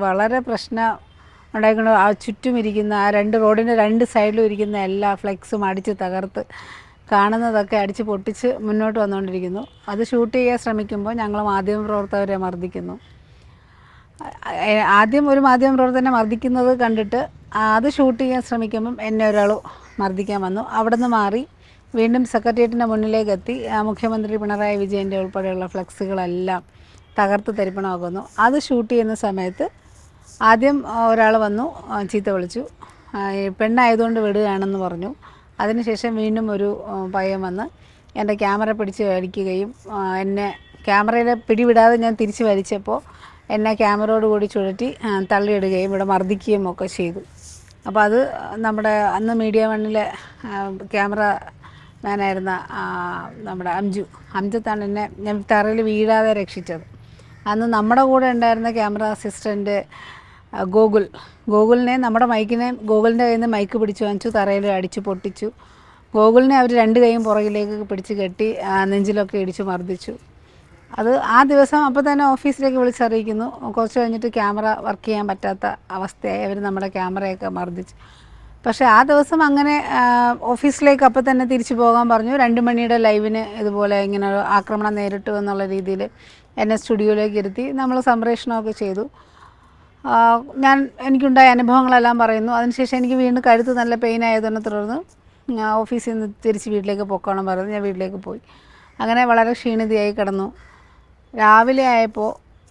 വളരെ പ്രശ്നം ഉണ്ടായിക്കൊണ്ട് ചുറ്റും ഇരിക്കുന്ന റോഡിൻ്റെ 2 സൈഡിലും ഇരിക്കുന്ന എല്ലാ ഫ്ലെക്സും അടിച്ച് തകർത്ത്, കാണുന്നതൊക്കെ അടിച്ച് പൊട്ടിച്ച് മുന്നോട്ട് വന്നുകൊണ്ടിരിക്കുന്നു. അത് ഷൂട്ട് ചെയ്യാൻ ശ്രമിക്കുമ്പോൾ ഞങ്ങൾ മാധ്യമപ്രവർത്തകരെ മർദ്ദിക്കുന്നു. ആദ്യം ഒരു മാധ്യമപ്രവർത്തകനെ മർദ്ദിക്കുന്നത് കണ്ടിട്ട് അത് ഷൂട്ട് ചെയ്യാൻ ശ്രമിക്കുമ്പം എന്നെ ഒരാൾ മർദ്ദിക്കാൻ വന്നു. അവിടെ നിന്ന് മാറി വീണ്ടും സെക്രട്ടേറിയറ്റിൻ്റെ മുന്നിലേക്ക് എത്തി. മുഖ്യമന്ത്രി പിണറായി വിജയൻ്റെ ഉൾപ്പെടെയുള്ള ഫ്ലെക്സുകളെല്ലാം തകർത്ത് തരിപ്പണമാക്കുന്നു. അത് ഷൂട്ട് ചെയ്യുന്ന സമയത്ത് ആദ്യം ഒരാൾ വന്നു ചീത്ത വിളിച്ചു, പെണ്ണായതുകൊണ്ട് വിടുകയാണെന്ന് പറഞ്ഞു. അതിനുശേഷം വീണ്ടും ഒരു പയ്യൻ വന്ന് എൻ്റെ ക്യാമറ പിടിച്ച് വലിക്കുകയും എന്നെ ക്യാമറയുടെ പിടിവിടാതെ ഞാൻ തിരിച്ച് വലിച്ചപ്പോൾ എന്നെ ക്യാമറയോട് കൂടി ചുഴറ്റി തള്ളിയിടുകയും ഇവിടെ മർദ്ദിക്കുകയും ഒക്കെ ചെയ്തു. അപ്പോൾ അത് നമ്മുടെ അന്ന് മീഡിയ വണ്ണിലെ ക്യാമറ മാനായിരുന്ന നമ്മുടെ അംജത്താണ് ഞാൻ തറയിൽ വീഴാതെ രക്ഷിച്ചത്. അന്ന് നമ്മുടെ കൂടെ ഉണ്ടായിരുന്ന ക്യാമറ അസിസ്റ്റൻറ്റ് ഗോകുലിനെ ഗോകുലിൻ്റെ കയ്യിൽ നിന്ന് മൈക്ക് പിടിച്ച് വാങ്ങിച്ചു, തറയിൽ അടിച്ചു പൊട്ടിച്ചു. ഗോകുലിനെ അവർ 2 കൈയും പുറകിലേക്ക് പിടിച്ച് കെട്ടി നെഞ്ചിലൊക്കെ ഇടിച്ചു മർദ്ദിച്ചു. അത് ആ ദിവസം അപ്പോൾ തന്നെ ഓഫീസിലേക്ക് വിളിച്ചറിയിക്കുന്നു. കുറച്ച് കഴിഞ്ഞിട്ട് ക്യാമറ വർക്ക് ചെയ്യാൻ പറ്റാത്ത അവസ്ഥയായി. അവർ നമ്മുടെ ക്യാമറയൊക്കെ മർദ്ദിച്ചു. പക്ഷേ ആ ദിവസം അങ്ങനെ ഓഫീസിലേക്ക് അപ്പോൾ തന്നെ തിരിച്ചു പോകാൻ പറഞ്ഞു. 2 മണിയുടെ ലൈവിന് ഇതുപോലെ ഇങ്ങനെ ഒരു ആക്രമണം നേരിട്ടു എന്നുള്ള രീതിയിൽ എന്നെ സ്റ്റുഡിയോയിലേക്ക് ഇരുത്തി നമ്മൾ സംപ്രേഷണമൊക്കെ ചെയ്തു. എനിക്കുണ്ടായ അനുഭവങ്ങളെല്ലാം പറയുന്നു. അതിനുശേഷം എനിക്ക് വീണ്ടും കഴുത്ത് നല്ല പെയിൻ ആയതിനെ തുടർന്ന് ഓഫീസിൽ നിന്ന് തിരിച്ച് വീട്ടിലേക്ക് പോയിക്കോണം പറഞ്ഞു. ഞാൻ വീട്ടിലേക്ക് പോയി. അങ്ങനെ വളരെ ക്ഷീണിതയായി കിടന്നു. രാവിലെ ആയപ്പോൾ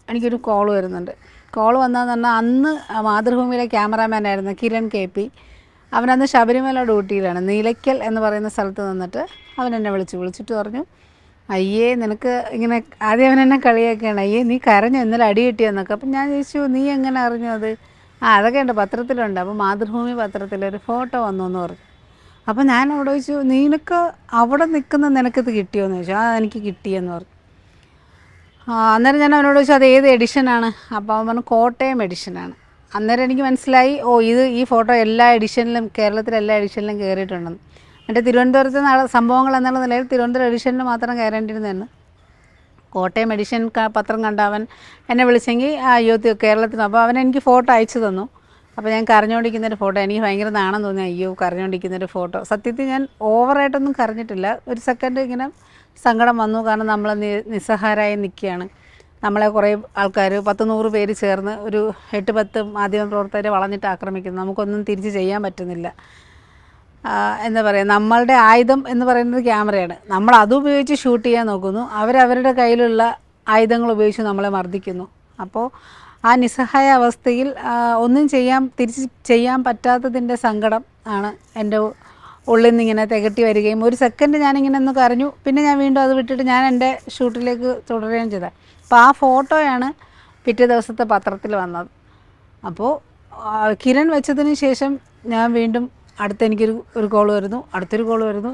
എനിക്കൊരു കോൾ വരുന്നുണ്ട്. കോൾ വന്നതെന്ന് പറഞ്ഞാൽ അന്ന് മാതൃഭൂമിയിലെ ക്യാമറാമാനായിരുന്ന കിരൺ KP അവനന്ന് ശബരിമല ഡ്യൂട്ടിയിലാണ്. നീലയ്ക്കൽ എന്ന് പറയുന്ന സ്ഥലത്ത് നിന്നിട്ട് അവൻ എന്നെ വിളിച്ചിട്ട് പറഞ്ഞു, അയ്യേ നിനക്ക് ഇങ്ങനെ, ആദ്യം അവൻ എന്നെ കളിയാക്കുകയാണ്, അയ്യേ നീ കരഞ്ഞു ഇന്നലെ അടി കിട്ടിയെന്നൊക്കെ. അപ്പം ഞാൻ ചോദിച്ചു, നീ എങ്ങനെ അറിഞ്ഞു അത്? അതൊക്കെ ഉണ്ട്, പത്രത്തിലുണ്ട്. അപ്പോൾ മാതൃഭൂമി പത്രത്തിലൊരു ഫോട്ടോ വന്നു എന്ന് പറഞ്ഞു. അപ്പോൾ ഞാൻ അവിടെ ചോദിച്ചു, നിനക്ക് അവിടെ നിൽക്കുന്ന നിനക്കിത് കിട്ടിയോയെന്ന് ചോദിച്ചു. എനിക്ക് കിട്ടിയെന്ന് പറഞ്ഞു. അന്നേരം ഞാൻ അവനോട് ചോദിച്ചു, അത് ഏത് എഡിഷനാണ്? അപ്പോൾ അവൻ പറഞ്ഞു കോട്ടയം എഡിഷനാണ്. അന്നേരം എനിക്ക് മനസ്സിലായി, ഈ ഫോട്ടോ എല്ലാ എഡിഷനിലും, കേരളത്തിലെ എല്ലാ എഡിഷനിലും കയറിയിട്ടുണ്ടെന്ന്. എൻ്റെ തിരുവനന്തപുരത്ത് സംഭവങ്ങൾ എന്നുള്ള നിലയിൽ തിരുവനന്തപുരം എഡിഷനിൽ മാത്രം കയറേണ്ടിയിരുന്നതെന്ന്. കോട്ടയം എഡിഷൻ പത്രം കണ്ട അവൻ എന്നെ വിളിച്ചെങ്കിൽ അയ്യോ കേരളത്തിൽ. അപ്പോൾ അവൻ എനിക്ക് ഫോട്ടോ അയച്ചു തന്നു. അപ്പോൾ ഞാൻ കരഞ്ഞുകൊണ്ടിരിക്കുന്നൊരു ഫോട്ടോ, എനിക്ക് ഭയങ്കര നാണം തോന്നി, അയ്യോ കരഞ്ഞുകൊണ്ടിരിക്കുന്നൊരു ഫോട്ടോ. സത്യത്തിൽ ഞാൻ ഓവറായിട്ടൊന്നും കരഞ്ഞിട്ടില്ല, ഒരു സെക്കൻഡ് ഇങ്ങനെ സങ്കടം വന്നു. കാരണം നമ്മൾ നിസ്സഹാരായി നിൽക്കുകയാണ്. നമ്മളെ കുറേ ആൾക്കാർ 10-100 പേര് ചേർന്ന് ഒരു 8-10 മാധ്യമപ്രവർത്തകരെ വളഞ്ഞിട്ട് ആക്രമിക്കുന്നു. നമുക്കൊന്നും തിരിച്ച് ചെയ്യാൻ പറ്റുന്നില്ല. എന്താ പറയുക, നമ്മളുടെ ആയുധം എന്ന് പറയുന്നത് ക്യാമറയാണ്. നമ്മൾ അതുപയോഗിച്ച് ഷൂട്ട് ചെയ്യാൻ നോക്കുന്നു, അവരവരുടെ കയ്യിലുള്ള ആയുധങ്ങൾ ഉപയോഗിച്ച് നമ്മളെ മർദ്ദിക്കുന്നു. അപ്പോൾ ആ നിസ്സഹായ അവസ്ഥയിൽ ഒന്നും തിരിച്ച് ചെയ്യാൻ പറ്റാത്തതിൻ്റെ സങ്കടം ആണ് എൻ്റെ ഉള്ളിൽ നിന്ന് ഇങ്ങനെ തികട്ടി വരികയും, ഒരു സെക്കൻഡ് ഞാനിങ്ങനെ ഒന്ന് കരഞ്ഞു. പിന്നെ ഞാൻ വീണ്ടും അത് വിട്ടിട്ട് ഞാൻ എൻ്റെ ഷൂട്ടിലേക്ക് തുടരുകയും ചെയ്തത്. അപ്പോൾ ആ ഫോട്ടോയാണ് പിറ്റേ ദിവസത്തെ പത്രത്തിൽ വന്നത്. അപ്പോൾ കിരൺ വെച്ചതിന് ശേഷം ഞാൻ വീണ്ടും എനിക്കൊരു കോൾ വരുന്നു, അടുത്തൊരു കോൾ വരുന്നു.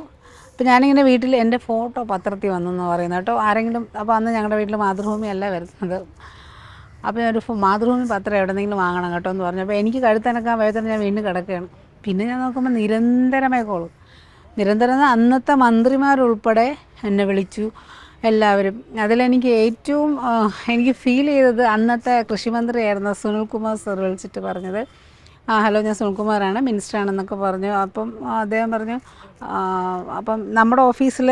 അപ്പോൾ ഞാനിങ്ങനെ വീട്ടിൽ എൻ്റെ ഫോട്ടോ പത്രത്തിൽ വന്നെന്ന് പറയുന്നത് കേട്ടോ. ആരെങ്കിലും, അപ്പോൾ അന്ന് ഞങ്ങളുടെ വീട്ടിൽ മാതൃഭൂമി അല്ല വരുന്നത്. അപ്പോൾ ഞാനൊരു മാതൃഭൂമി പത്രം എവിടെയെങ്കിലും വാങ്ങണം കേട്ടോ എന്ന് പറഞ്ഞു. അപ്പോൾ എനിക്ക് കഴുത്തനക്കാൻ വേദന, ഞാൻ വീണ്ടും കിടക്കുകയാണ്. പിന്നെ ഞാൻ നോക്കുമ്പോൾ നിരന്തരമായ കോള്, അന്നത്തെ മന്ത്രിമാരുൾപ്പെടെ എന്നെ വിളിച്ചു എല്ലാവരും. അതിലെനിക്ക് ഏറ്റവും എനിക്ക് ഫീൽ ചെയ്തത് അന്നത്തെ കൃഷിമന്ത്രിയായിരുന്ന സുനിൽകുമാർ സർ വിളിച്ചിട്ട് പറഞ്ഞത്, ഹലോ ഞാൻ സുനിൽകുമാറാണ്, മിനിസ്റ്ററാണെന്നൊക്കെ പറഞ്ഞു. അപ്പം അദ്ദേഹം പറഞ്ഞു, അപ്പം നമ്മുടെ ഓഫീസിൽ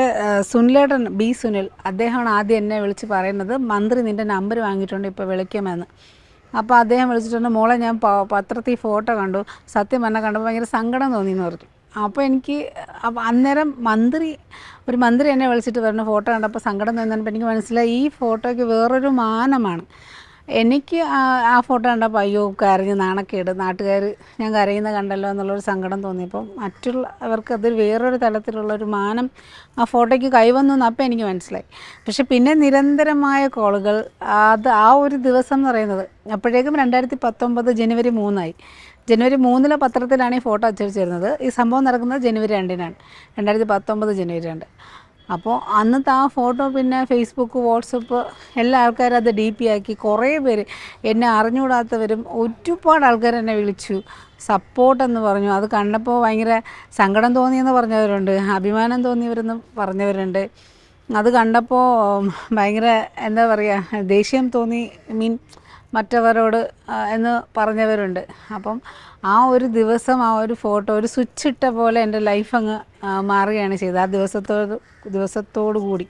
സുനിലേട്ടൻ ബി സുനിൽ, അദ്ദേഹമാണ് ആദ്യം എന്നെ വിളിച്ച് പറയുന്നത്, മന്ത്രി നിൻ്റെ നമ്പർ വാങ്ങിയിട്ടുണ്ട്, ഇപ്പോൾ വിളിക്കുമെന്ന്. അപ്പോൾ അദ്ദേഹം വിളിച്ചിട്ടുണ്ട്, മോളെ ഞാൻ പത്രത്തിൽ ഫോട്ടോ കണ്ടു, സത്യം പറഞ്ഞാൽ കണ്ടപ്പോൾ ഭയങ്കര സങ്കടം തോന്നിയെന്ന് പറഞ്ഞു. അപ്പോൾ എനിക്ക് അന്നേരം ഒരു മന്ത്രി എന്നെ വിളിച്ചിട്ട് പറഞ്ഞു ഫോട്ടോ കണ്ടപ്പോൾ സങ്കടം തോന്നിയപ്പോൾ എനിക്ക് മനസ്സിലായി ഈ ഫോട്ടോയ്ക്ക് വേറൊരു മാനമാണ്. എനിക്ക് ആ ഫോട്ടോ കണ്ടപ്പോൾ അയ്യോ കരഞ്ഞ് നാണക്കേട്, നാട്ടുകാർ ഞാൻ കരയുന്ന കണ്ടല്ലോ എന്നുള്ളൊരു സങ്കടം തോന്നിയപ്പോൾ മറ്റുള്ളവർക്ക് അത് വേറൊരു തലത്തിലുള്ളൊരു മാനം ആ ഫോട്ടോയ്ക്ക് കൈവന്നു എന്ന് അപ്പോൾ എനിക്ക് മനസ്സിലായി. പക്ഷെ പിന്നെ നിരന്തരമായ കോളുകൾ, ആ ഒരു ദിവസം എന്ന് പറയുന്നത് അപ്പോഴേക്കും 2019 ജനുവരി 3 ജനുവരി 3 പത്രത്തിലാണ് ഈ ഫോട്ടോ അച്ചടിച്ചിരുന്നത്. ഈ സംഭവം നടക്കുന്നത് ജനുവരി 2 2019 ജനുവരി 2. അപ്പോൾ അന്നത്തെ ആ ഫോട്ടോ പിന്നെ ഫേസ്ബുക്ക്, വാട്സപ്പ് എല്ലാ ആൾക്കാരും അത് DP ആക്കി. കുറേ പേര്, എന്നെ അറിഞ്ഞുകൂടാത്തവരും ഒരുപാട് ആൾക്കാർ എന്നെ വിളിച്ചു, സപ്പോർട്ടെന്ന് പറഞ്ഞു. അത് കണ്ടപ്പോൾ ഭയങ്കര സങ്കടം തോന്നിയെന്ന് പറഞ്ഞവരുണ്ട്, അഭിമാനം തോന്നിയവരെന്ന് പറഞ്ഞവരുണ്ട്. അത് കണ്ടപ്പോൾ ഭയങ്കര എന്താ പറയുക, ദേഷ്യം തോന്നി, മറ്റവരോട് എന്ന് പറഞ്ഞവരുണ്ട്. അപ്പം ആ ഒരു ദിവസം, ആ ഒരു ഫോട്ടോ ഒരു സ്വിച്ച് ഇട്ട പോലെ എൻ്റെ ലൈഫ് അങ്ങ് മാറുകയാണ് ചെയ്തത് ആ ദിവസത്തോടു കൂടി.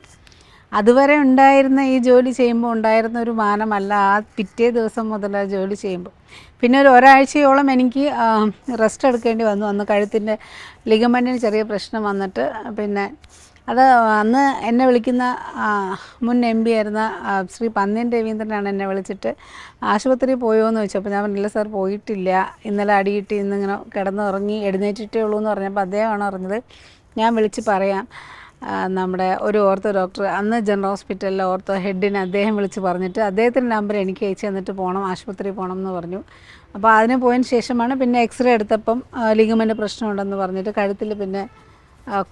അതുവരെ ഉണ്ടായിരുന്ന ഈ ജോലി ചെയ്യുമ്പോൾ ഉണ്ടായിരുന്ന ഒരു മാനമല്ല ആ പിറ്റേ ദിവസം മുതൽ ആ ജോലി ചെയ്യുമ്പോൾ. പിന്നെ ഒരാഴ്ചയോളം എനിക്ക് റെസ്റ്റ് എടുക്കേണ്ടി വന്നു. അന്ന് കഴുത്തിൻ്റെ ലിഗമെൻറ്റിന് ചെറിയ പ്രശ്നം വന്നിട്ട്, പിന്നെ അത് അന്ന് എന്നെ വിളിക്കുന്ന മുൻ MP ആയിരുന്ന ശ്രീ പന്ന്യൻ രവീന്ദ്രനാണ് എന്നെ വിളിച്ചിട്ട് ആശുപത്രിയിൽ പോയോ എന്ന് ചോദിച്ചു. അപ്പോൾ ഞാൻ പറഞ്ഞില്ല സാർ പോയിട്ടില്ല, ഇന്നലെ അടിയിട്ട് ഇന്നിങ്ങനെ കിടന്നുറങ്ങി എഴുന്നേറ്റിട്ടേ ഉള്ളൂ എന്ന് പറഞ്ഞപ്പോൾ അദ്ദേഹമാണ് പറഞ്ഞത് ഞാൻ വിളിച്ച് പറയാം, നമ്മുടെ ഒരു ഓർത്തോ ഡോക്ടർ അന്ന് ജനറൽ ഹോസ്പിറ്റലിലെ ഓർത്തോ ഹെഡിനെ അദ്ദേഹം വിളിച്ച് പറഞ്ഞിട്ട് അദ്ദേഹത്തിൻ്റെ നമ്പർ എനിക്ക് അയച്ചു തന്നിട്ട് പോകണം, ആശുപത്രിയിൽ പോകണം എന്ന് പറഞ്ഞു. അപ്പോൾ അതിന് പോയതിന് ശേഷമാണ് പിന്നെ എക്സ്റേ എടുത്തപ്പം ലിഗമെൻ്റ് പ്രശ്നമുണ്ടെന്ന് പറഞ്ഞിട്ട് കഴുത്തിൽ പിന്നെ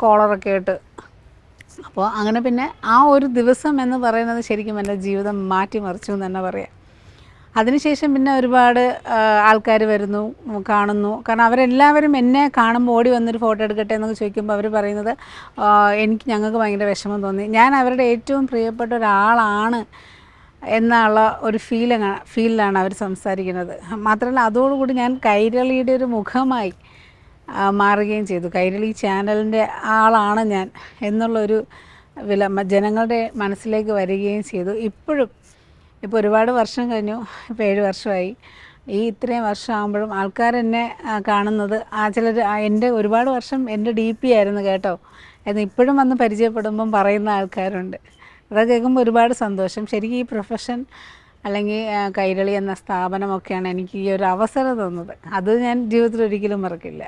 കോളറൊക്കെ ഇട്ട്. അപ്പോൾ അങ്ങനെ പിന്നെ ആ ഒരു ദിവസം എന്ന് പറയുന്നത് ശരിക്കും എൻ്റെ ജീവിതം മാറ്റിമറിച്ചു എന്ന് തന്നെ പറയാം. അതിനുശേഷം പിന്നെ ഒരുപാട് ആൾക്കാർ വരുന്നു, കാണുന്നു. കാരണം അവരെല്ലാവരും എന്നെ കാണുമ്പോൾ ഓടി വന്നൊരു ഫോട്ടോ എടുക്കട്ടെ എന്നൊക്കെ ചോദിക്കുമ്പോൾ അവർ പറയുന്നത് ഞങ്ങൾക്ക് ഭയങ്കര വിഷമം തോന്നി, ഞാൻ അവരുടെ ഏറ്റവും പ്രിയപ്പെട്ട ഒരാളാണ് എന്നുള്ള ഒരു ഫീലിലാണ് അവർ സംസാരിക്കുന്നത്. മാത്രമല്ല അതോടുകൂടി ഞാൻ കൈരളിയുടെ ഒരു മുഖമായി മാറുകയും ചെയ്തു. കൈരളി ചാനലിൻ്റെ ആളാണ് ഞാൻ എന്നുള്ളൊരു ജനങ്ങളുടെ മനസ്സിലേക്ക് വരികയും ചെയ്തു. ഇപ്പോൾ ഒരുപാട് വർഷം കഴിഞ്ഞു, ഇപ്പോൾ 7 വർഷമായി. ഇത്രയും വർഷമാകുമ്പോഴും ആൾക്കാരെന്നെ കാണുന്നത്, ചിലർ ഒരുപാട് വർഷം എൻ്റെ DP ആയിരുന്നു കേട്ടോ എന്ന് ഇപ്പോഴും വന്ന് പരിചയപ്പെടുമ്പം പറയുന്ന ആൾക്കാരുണ്ട്. അതൊക്കെ കേൾക്കുമ്പോൾ ഒരുപാട് സന്തോഷം. ശരിക്കും ഈ പ്രൊഫഷൻ അല്ലെങ്കിൽ കൈരളി എന്ന സ്ഥാപനമൊക്കെയാണ് എനിക്ക് ഈ ഒരു അവസരം തന്നത്. അത് ഞാൻ ജീവിതത്തിൽ ഒരിക്കലും മറക്കില്ല.